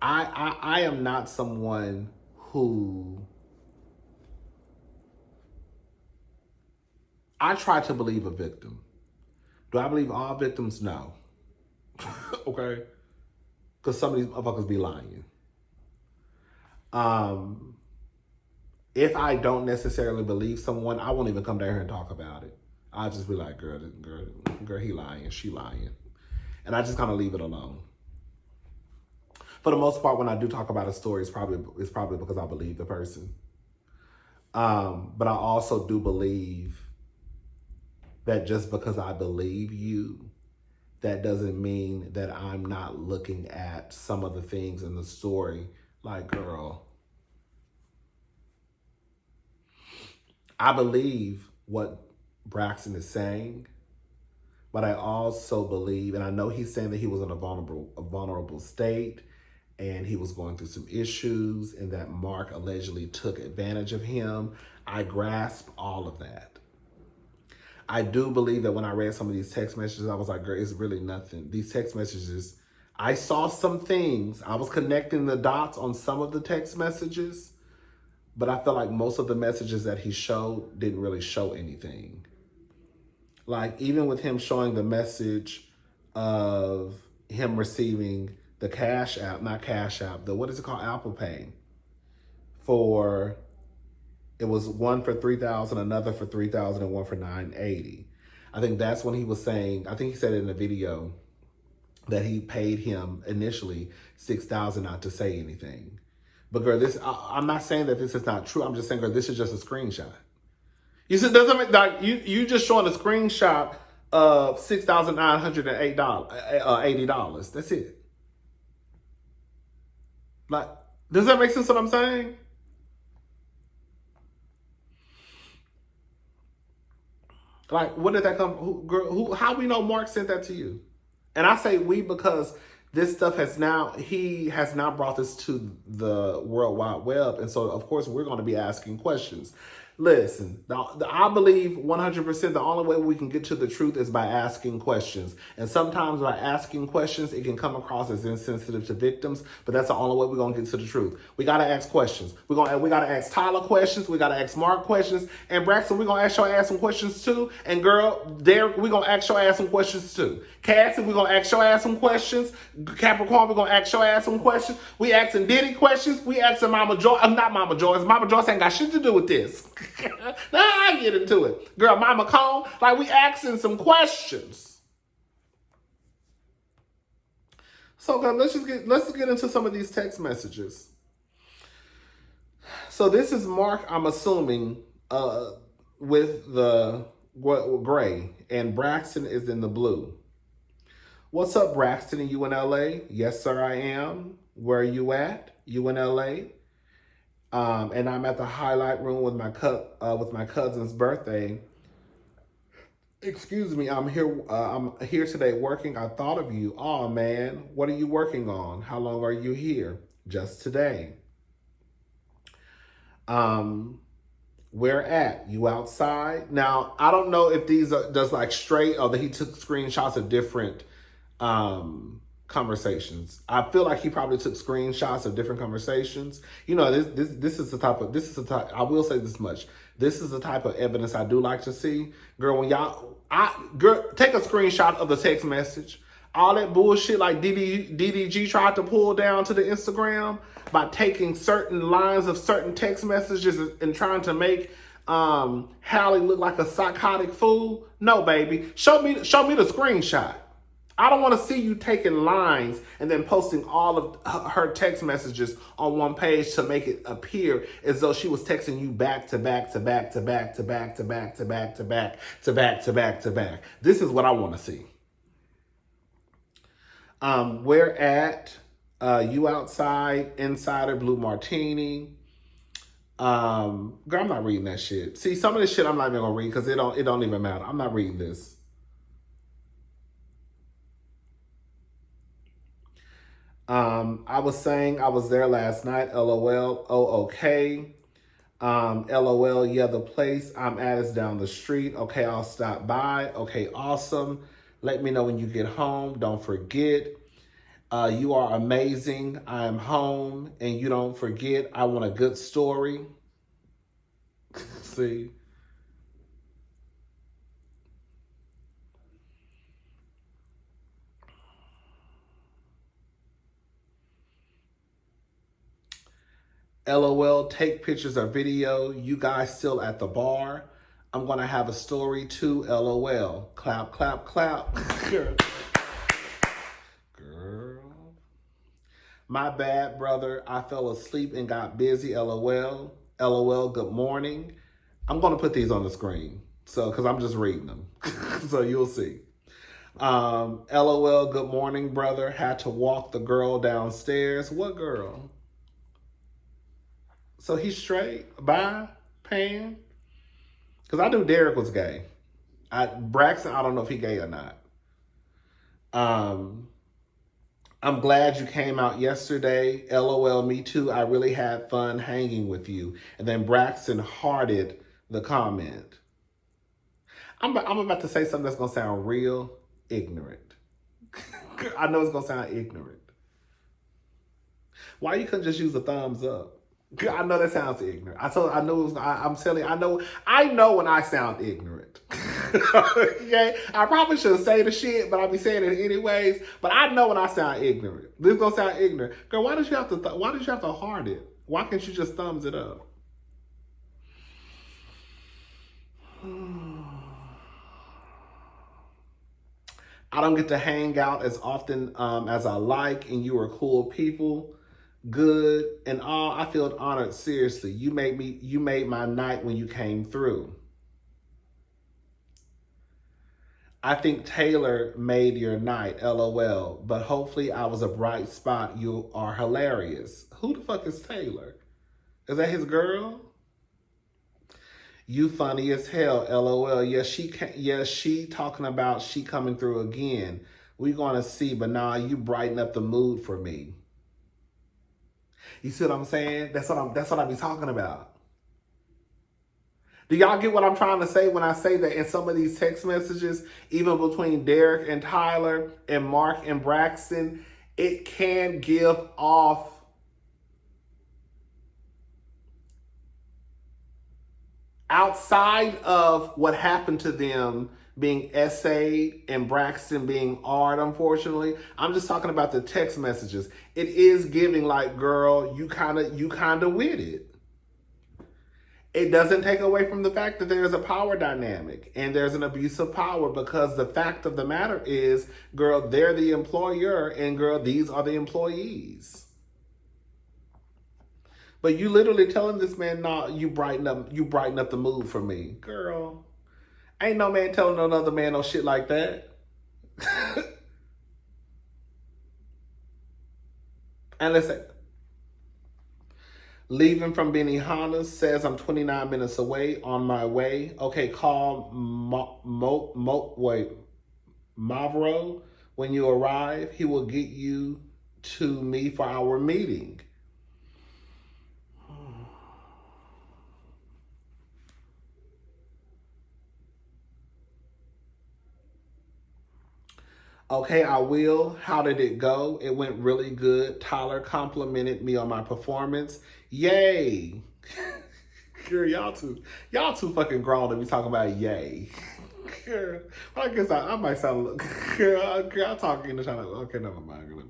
I am not someone who I try to believe a victim. Do I believe all victims? No. Okay? Because some of these motherfuckers be lying. If I don't necessarily believe someone, I won't even come down here and talk about it. I'll just be like, girl, he lying, she lying. And I just kind of leave it alone. For the most part, when I do talk about a story, it's probably because I believe the person. But I also do believe that just because I believe you, that doesn't mean that I'm not looking at some of the things in the story like, girl, I believe what Braxton is saying, but I also believe, and I know he's saying that he was in a vulnerable state and he was going through some issues and that Mark allegedly took advantage of him. I grasp all of that. I do believe that when I read some of these text messages, I was like, girl, it's really nothing. These text messages, I saw some things. I was connecting the dots on some of the text messages, but I feel like most of the messages that he showed didn't really show anything. Like, even with him showing the message of him receiving the Cash App, not Cash App, what is it called? Apple Pay. It was one for $3,000, another for $3,000, and one for $980. I think that's when he was saying, I think he said it in a video, that he paid him initially $6,000 not to say anything. But girl, I'm not saying that this is not true. I'm just saying, girl, this is just a screenshot. You said doesn't mean like you just showing a screenshot of $6,908 $80. That's it. Like, does that make sense what I'm saying? Like, where did that come? How we know Mark sent that to you? And I say we because this stuff he has now brought this to the World Wide Web. And so, of course, we're going to be asking questions. Listen, I believe 100% the only way we can get to the truth is by asking questions. And sometimes by asking questions, it can come across as insensitive to victims, but that's the only way we're going to get to the truth. We got to ask questions. We got to ask Tyler questions. We got to ask Mark questions. And Braxton, we're going to ask your ass some questions too. And girl, Derrick, we're going to ask your ass some questions too. Cassie, we're going to ask your ass some questions. Capricorn, we're going to ask your ass some questions. We asking Diddy questions. We asking Mama Joyce. Not Mama Joyce. Mama Joyce ain't got shit to do with this. Now I get into it. Girl, Mama Cone, like we asking some questions. So let's get into some of these text messages. So this is Mark, I'm assuming, with the gray, and Braxton is in the blue. What's up, Braxton? Are you in LA? Yes, sir, I am. Where are you at? You in LA? And I'm at the highlight room with my cousin's birthday. Excuse me, I'm here. I'm here today working. I thought of you. Oh man, what are you working on? How long are you here? Just today. Where at? You outside? Now I don't know if these are just like straight or that he took screenshots of different conversations. I feel like he probably took screenshots of different conversations. You know, this is the type. I will say this much. This is the type of evidence I do like to see. Girl, when girl, take a screenshot of the text message. All that bullshit like DDG tried to pull down to the Instagram by taking certain lines of certain text messages and trying to make Hallie look like a psychotic fool. No, baby. Show me the screenshot. I don't want to see you taking lines and then posting all of her text messages on one page to make it appear as though she was texting you back to back to back to back to back to back to back to back to back to back to back. This is what I want to see. Where at? You outside? Insider Blue Martini. Girl, I'm not reading that shit. See, some of this shit I'm not even gonna read because it don't even matter. I'm not reading this. I was saying I was there last night. LOL. Oh, okay. LOL. Yeah, the place I'm at is down the street. Okay, I'll stop by. Okay, awesome. Let me know when you get home. Don't forget. You are amazing. I am home. And you don't forget, I want a good story. See? LOL, take pictures or video. You guys still at the bar? I'm going to have a story too. LOL. Clap, clap, clap. Girl. My bad, brother. I fell asleep and got busy. LOL. LOL, good morning. I'm going to put these on the screen. So, because I'm just reading them. So you'll see. LOL, good morning, brother. Had to walk the girl downstairs. What girl? So he's straight? Bye? Pan? Because I knew Derrick was gay. Braxton, I don't know if he gay or not. I'm glad you came out yesterday. LOL, me too. I really had fun hanging with you. And then Braxton hearted the comment. I'm about to say something that's going to sound real ignorant. I know it's going to sound ignorant. Why you couldn't just use a thumbs up? I know that sounds ignorant. I'm telling you, I know when I sound ignorant. Okay? I probably shouldn't say the shit, but I'll be saying it anyways. But I know when I sound ignorant. This is gonna sound ignorant. Girl, why did you have to heart it? Why can't you just thumbs it up? I don't get to hang out as often as I like, and you are cool people. Good and all. I feel honored. Seriously, you made my night when you came through. I think Taylor made your night, lol. But hopefully I was a bright spot. You are hilarious. Who the fuck is Taylor? Is that his girl? You funny as hell, lol. Yes, she talking about she coming through again. We gonna see, but nah, you brighten up the mood for me. You see what I'm saying? That's what I be talking about. Do y'all get what I'm trying to say when I say that in some of these text messages, even between Derrick and Tyler and Mark and Braxton, it can give off outside of what happened to them being essayed and Braxton being art, unfortunately. I'm just talking about the text messages. It is giving like, girl, you kind of with it. It doesn't take away from the fact that there's a power dynamic and there's an abuse of power, because the fact of the matter is, girl, they're the employer and girl, these are the employees. But you literally telling this man, nah, you brighten up the mood for me. Girl, ain't no man telling no other man no shit like that. And listen, leaving from Benihana says I'm 29 minutes away, on my way. Okay, call Mavro when you arrive. He will get you to me for our meeting. Okay, I will. How did it go? It went really good. Tyler complimented me on my performance. Yay. Girl, y'all too fucking grown to be talking about yay. Girl, I guess I might sound girl, I talk English. Okay, never mind.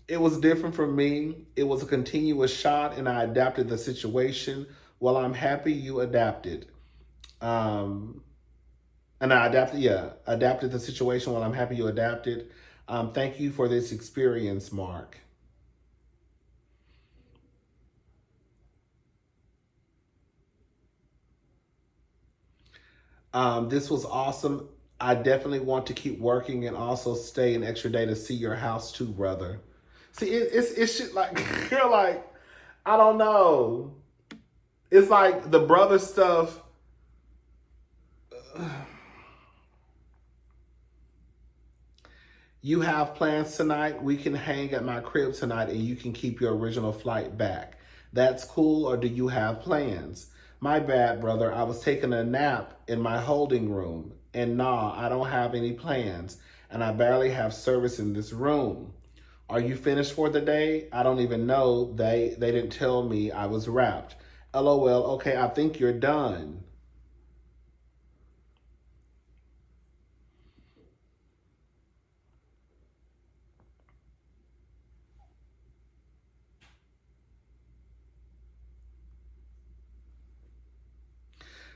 It was different for me. It was a continuous shot and I adapted the situation. Well, I'm happy you adapted. And I adapted the situation. Well, I'm happy you adapted. Thank you for this experience, Mark. This was awesome. I definitely want to keep working and also stay an extra day to see your house too, brother. See, it's shit like, you're like, I don't know. It's like the brother stuff. You have plans tonight? We can hang at my crib tonight and you can keep your original flight back. That's cool, or do you have plans? My bad, brother. I was taking a nap in my holding room. And nah, I don't have any plans. And I barely have service in this room. Are you finished for the day? I don't even know. They didn't tell me I was wrapped. LOL, okay, I think you're done.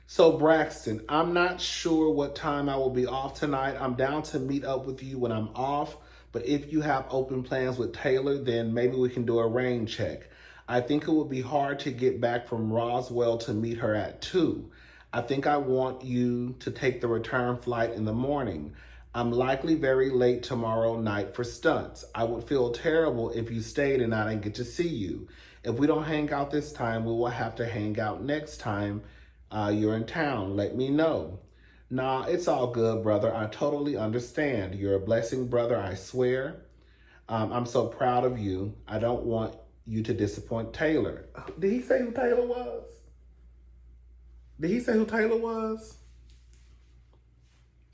So Braxton, I'm not sure what time I will be off tonight. I'm down to meet up with you when I'm off, but if you have open plans with Taylor, then maybe we can do a rain check. I think it would be hard to get back from Roswell to meet her at 2. I think I want you to take the return flight in the morning. I'm likely very late tomorrow night for stunts. I would feel terrible if you stayed and I didn't get to see you. If we don't hang out this time, we will have to hang out next time you're in town. Let me know. Nah, it's all good, brother. I totally understand. You're a blessing, brother, I swear. I'm so proud of you. I don't want you to disappoint Taylor. Did he say who Taylor was? Did he say who Taylor was?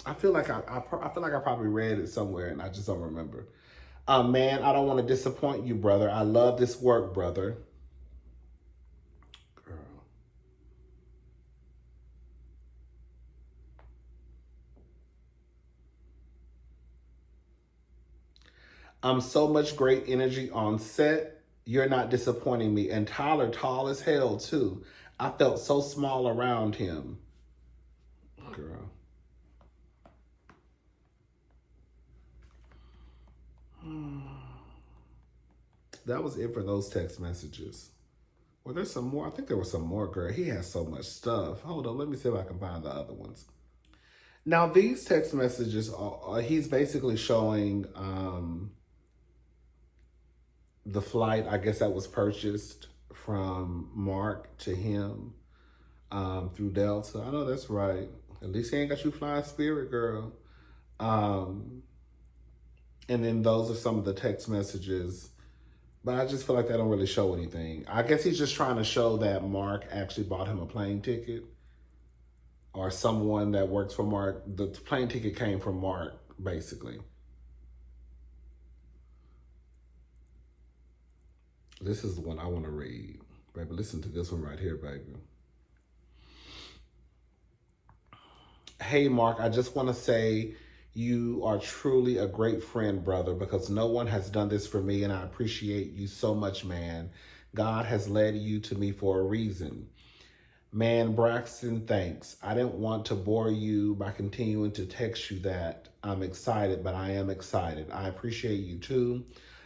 I feel like I probably read it somewhere and I just don't remember. Man, I don't want to disappoint you, brother. I love this work, brother. Girl. So much great energy on set. You're not disappointing me. And Tyler, tall as hell, too. I felt so small around him. Girl. That was it for those text messages. Well, there's some more. I think there was some more, girl. He has so much stuff. Hold on. Let me see if I can find the other ones. Now these text messages are he's basically showing the flight, I guess, that was purchased from Mark to him through Delta. I know that's right. At least he ain't got you flying Spirit, girl. Um, and then those are some of the text messages. But I just feel like they don't really show anything. I guess he's just trying to show that Mark actually bought him a plane ticket, or someone that works for Mark. The plane ticket came from Mark, basically. This is the one I want to read. Baby, listen to this one right here, baby. Hey, Mark, I just want to say you are truly a great friend, brother, because no one has done this for me, and I appreciate you so much, man. God has led you to me for a reason. Man, Braxton, thanks. I didn't want to bore you by continuing to text you that I'm excited, but I am excited. I appreciate you too.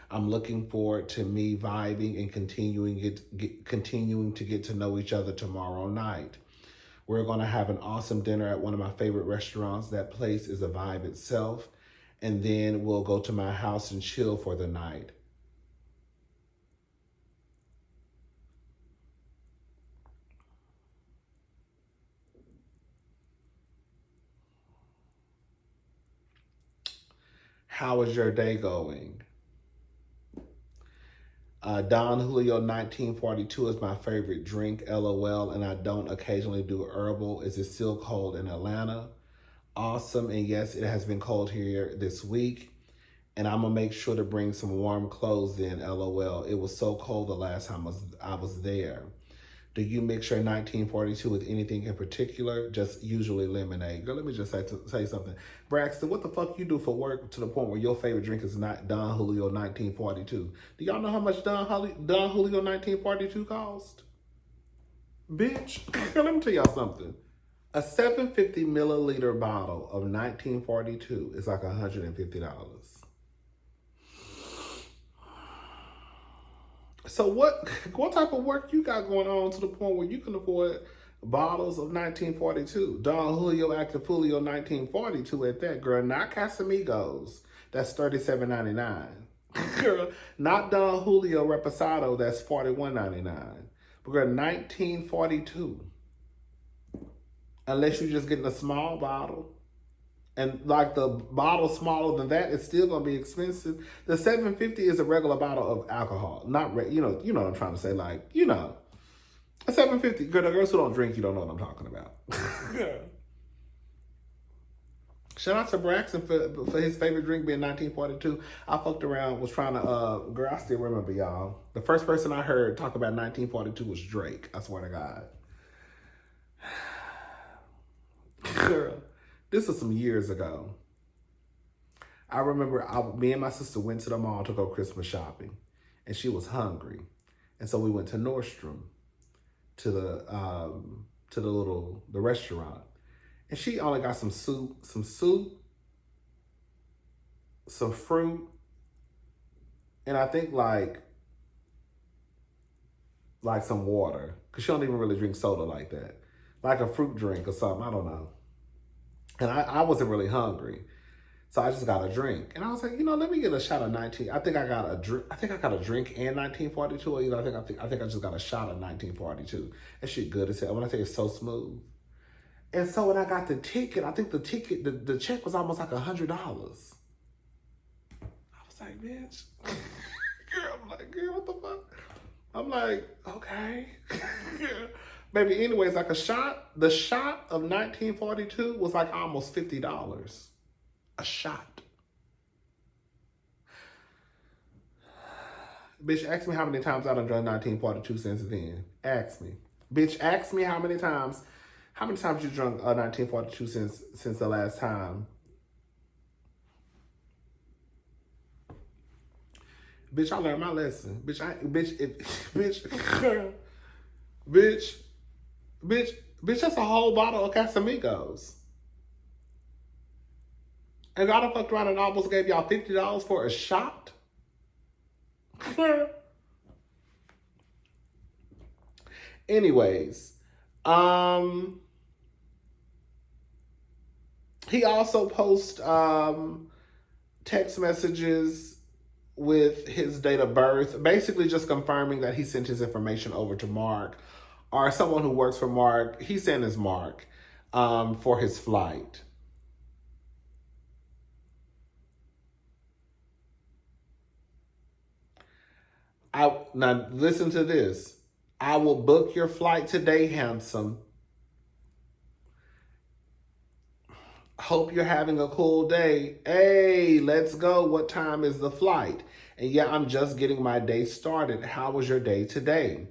I'm looking forward to me vibing and continuing to get to know each other tomorrow night. We're going to have an awesome dinner at one of my favorite restaurants. That place is a vibe itself. And then we'll go to my house and chill for the night. How is your day going? Don Julio 1942 is my favorite drink, LOL, and I don't occasionally do herbal. Is it still cold in Atlanta? Awesome, and yes, it has been cold here this week, and I'm gonna make sure to bring some warm clothes in, LOL. It was so cold the last time I was there. Do you mix your 1942 with anything in particular? Just usually lemonade. Girl, let me just say something. Braxton, what the fuck you do for work to the point where your favorite drink is not Don Julio 1942? Do y'all know how much Don Julio 1942 cost? Bitch, let me tell y'all something. A 750 milliliter bottle of 1942 is like $150. So what type of work you got going on to the point where you can afford bottles of 1942? Don Julio Actifulio 1942 at that, girl. Not Casamigos. That's $37.99. Girl, not Don Julio Reposado. That's $41.99. But girl, 1942. Unless you're just getting a small bottle. And like the bottle smaller than that, it's still gonna be expensive. The 750 is a regular bottle of alcohol, not you know what I'm trying to say. Like a 750. Girl, the girls who don't drink, you don't know what I'm talking about. Shout out to Braxton for his favorite drink being 1942. I fucked around, was trying to girl. I still remember, y'all. The first person I heard talk about 1942 was Drake. I swear to God. Girl. This was some years ago. I remember me and my sister went to the mall to go Christmas shopping, and she was hungry, and so we went to Nordstrom, to the restaurant, and she only got some soup, some fruit, and I think like some water, cause she don't even really drink soda like that, like a fruit drink or something. I don't know. And I wasn't really hungry. So I just got a drink. And I was like, let me get a shot of 19. I think I got a drink and 1942. Or I think I just got a shot of 1942. That shit good as hell. When I say it's so smooth. And so when I got the ticket, I think the check was almost like $100. I was like, bitch. Girl, what the fuck? I'm like, okay. Baby, anyways, like the shot of 1942 was like almost $50. A shot. Bitch, ask me how many times I done drunk 1942 since then. Ask me. Bitch, ask me how many times you drunk 1942 since the last time. Bitch, I learned my lesson. Bitch, that's a whole bottle of Casamigos. And I done fucked around and almost gave y'all $50 for a shot? Anyways, He also posts text messages with his date of birth, basically just confirming that he sent his information over to Mark or someone who works for Mark. He sent his Mark for his flight. Now listen to this. I will book your flight today, handsome. Hope you're having a cool day. Hey, let's go. What time is the flight? And yeah, I'm just getting my day started. How was your day today?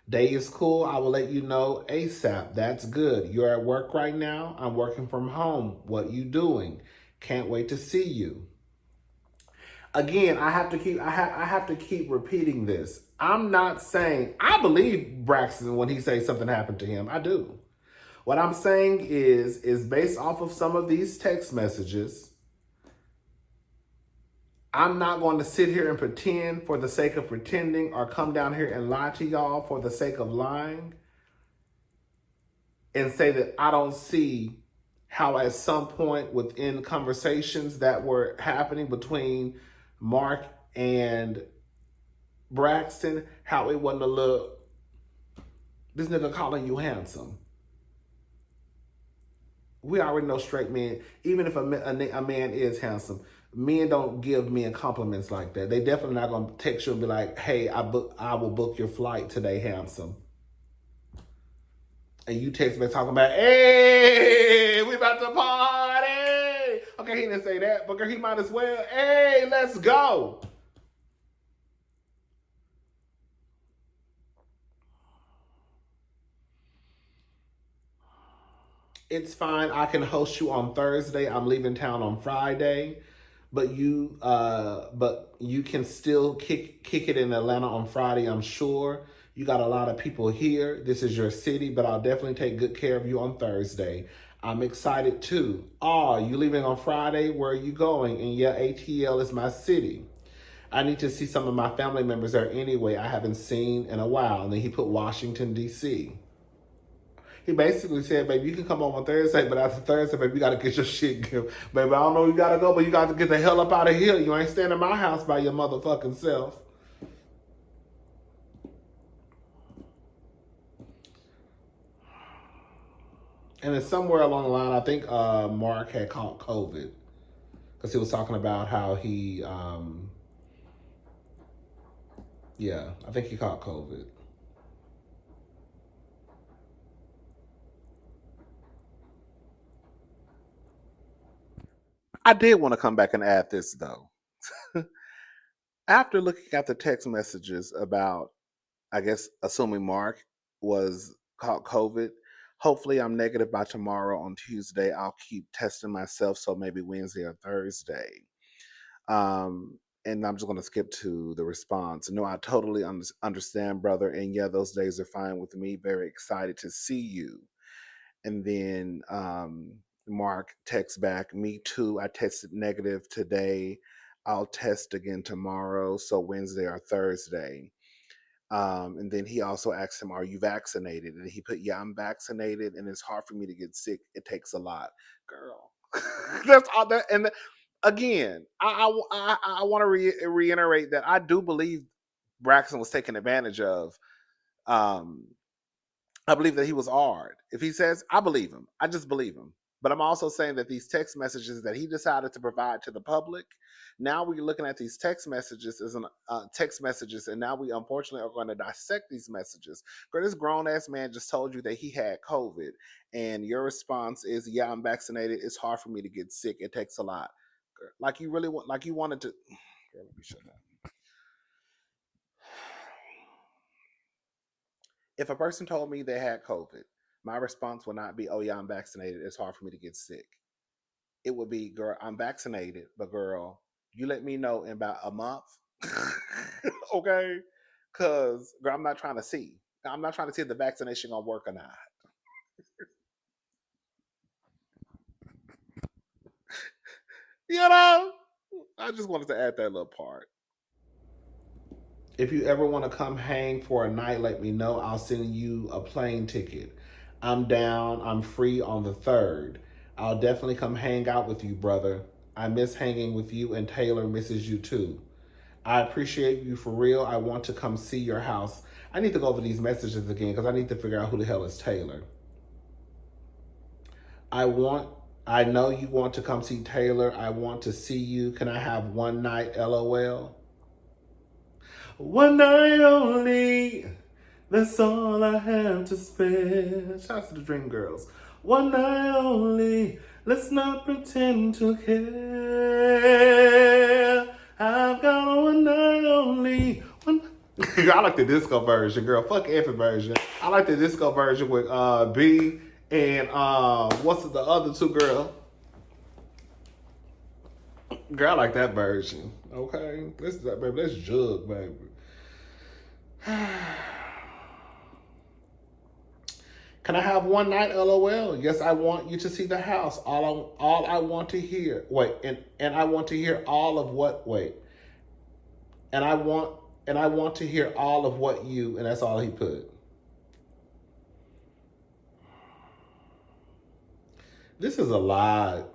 Day is cool. I will let you know ASAP. That's good. You're at work right now? I'm working from home. What you doing? Can't wait to see you. Again, I have to keep repeating this. I'm not saying I believe Braxton when he says something happened to him. I do. What I'm saying is based off of some of these text messages. I'm not going to sit here and pretend for the sake of pretending or come down here and lie to y'all for the sake of lying and say that I don't see how at some point within conversations that were happening between Mark and Braxton, how it wasn't a little, this nigga calling you handsome. We already know straight men, even if a man is handsome, men don't give men compliments like that. They definitely not going to text you and be like, hey, I will book your flight today, handsome. And you text me talking about, hey, we about to party. Okay, he didn't say that, but he might as well. Hey, let's go. It's fine. I can host you on Thursday. I'm leaving town on Friday, but you can still kick it in Atlanta on Friday. I'm sure you got a lot of people here. This is your city, but I'll definitely take good care of you on Thursday. I'm excited too. Oh, you leaving on Friday? Where are you going? And yeah, ATL is my city. I need to see some of my family members there anyway. I haven't seen in a while. And then he put Washington, D.C. He basically said, baby, you can come on Thursday, but after Thursday, baby, you got to get your shit given. Baby, I don't know where you got to go, but you got to get the hell up out of here. You ain't staying in my house by your motherfucking self. And then somewhere along the line, I think Mark had caught COVID because he was talking about how he, yeah, I think he caught COVID. I did want to come back and add this though. After looking at the text messages about, I guess, assuming Mark was caught COVID, hopefully I'm negative by tomorrow. On Tuesday, I'll keep testing myself, so maybe Wednesday or Thursday. And I'm just going to skip to the response. No, I totally understand, brother. And yeah, those days are fine with me. Very excited to see you. And then Mark texts back, me too. I tested negative today. I'll test again tomorrow. So Wednesday or Thursday. And then he also asked him, are you vaccinated? And he put, yeah, I'm vaccinated. And it's hard for me to get sick. It takes a lot. Girl. That's all that. And again, I want to reiterate that I do believe Braxton was taken advantage of. Um, I believe that he was hard. If he says, I believe him. I just believe him. But I'm also saying that these text messages that he decided to provide to the public, now we're looking at these text messages as text messages, and now we unfortunately are going to dissect these messages. Girl, this grown ass man just told you that he had COVID, and your response is, "Yeah, I'm vaccinated. It's hard for me to get sick. It takes a lot." Girl, like you really want, like you wanted to. Girl, let me shut up. If a person told me they had COVID, my response would not be, "Oh yeah, I'm vaccinated. It's hard for me to get sick." It would be, "Girl, I'm vaccinated, but girl, you let me know in about a month, okay? Because girl, I'm not trying to see. I'm not trying to see if the vaccination gonna work or not." You know, I just wanted to add that little part. If you ever want to come hang for a night, let me know. I'll send you a plane ticket. I'm down. I'm free on the 3rd. I'll definitely come hang out with you, brother. I miss hanging with you, and Taylor misses you too. I appreciate you for real. I want to come see your house. I need to go over these messages again because I need to figure out who the hell is Taylor. I know you want to come see Taylor. I want to see you. Can I have one night, LOL? One night only. That's all I have to spare. Shout out to the Dream Girls. One night only. Let's not pretend to care. I've got a one night only. I like the disco version, girl. Fuck every version. I like the disco version with B and what's the other two, girl? Girl, I like that version. Okay, let's jug, baby. Can I have one night, LOL? Yes, I want you to see the house. All I want to hear. Wait, and I want to hear all of what. Wait, and I want to hear all of what you. And that's all he put. This is a lot.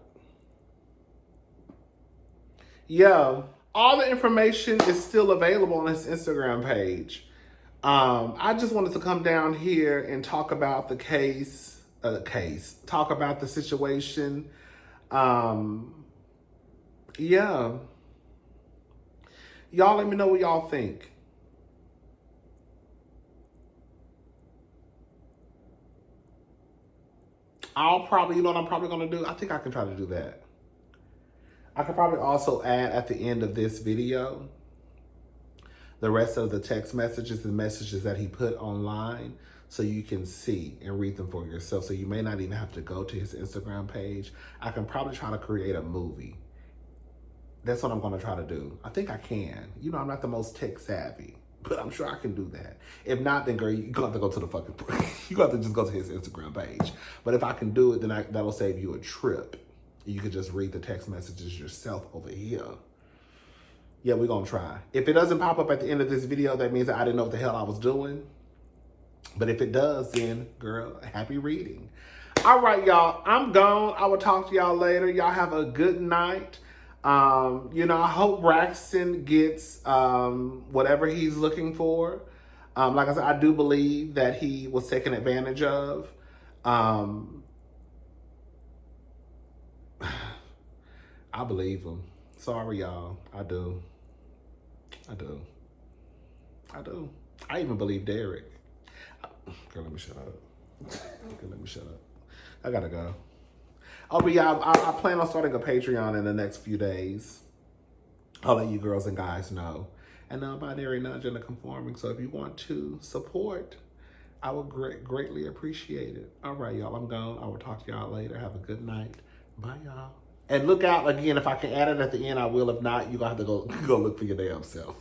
Yeah, all the information is still available on his Instagram page. I just wanted to come down here and talk about the case, talk about the situation. Yeah. Y'all let me know what y'all think. I'll probably, you know what I'm probably going to do? I think I can try to do that. I could probably also add at the end of this video the rest of the text messages and messages that he put online so you can see and read them for yourself. So you may not even have to go to his Instagram page. I can probably try to create a movie. That's what I'm going to try to do. I think I can. You know, I'm not the most tech savvy, but I'm sure I can do that. If not, then girl, you're going to have to go to the fucking, you're going to have to just go to his Instagram page. But if I can do it, then that'll save you a trip. You could just read the text messages yourself over here. Yeah, we're going to try. If it doesn't pop up at the end of this video, that means that I didn't know what the hell I was doing. But if it does, then, girl, happy reading. All right, y'all. I'm gone. I will talk to y'all later. Y'all have a good night. You know, I hope Braxton gets whatever he's looking for. Like I said, I do believe that he was taken advantage of. I believe him. Sorry, y'all. I do. I even believe Derrick. Girl, let me shut up. I gotta go. Oh, but yeah, I plan on starting a Patreon in the next few days. I'll let you girls and guys know. And non-binary, non-gender conforming. So if you want to support, I would greatly appreciate it. All right, y'all. I'm gone. I will talk to y'all later. Have a good night. Bye, y'all. And look out, again, if I can add it at the end, I will. If not, you're going to have to go look for your damn self.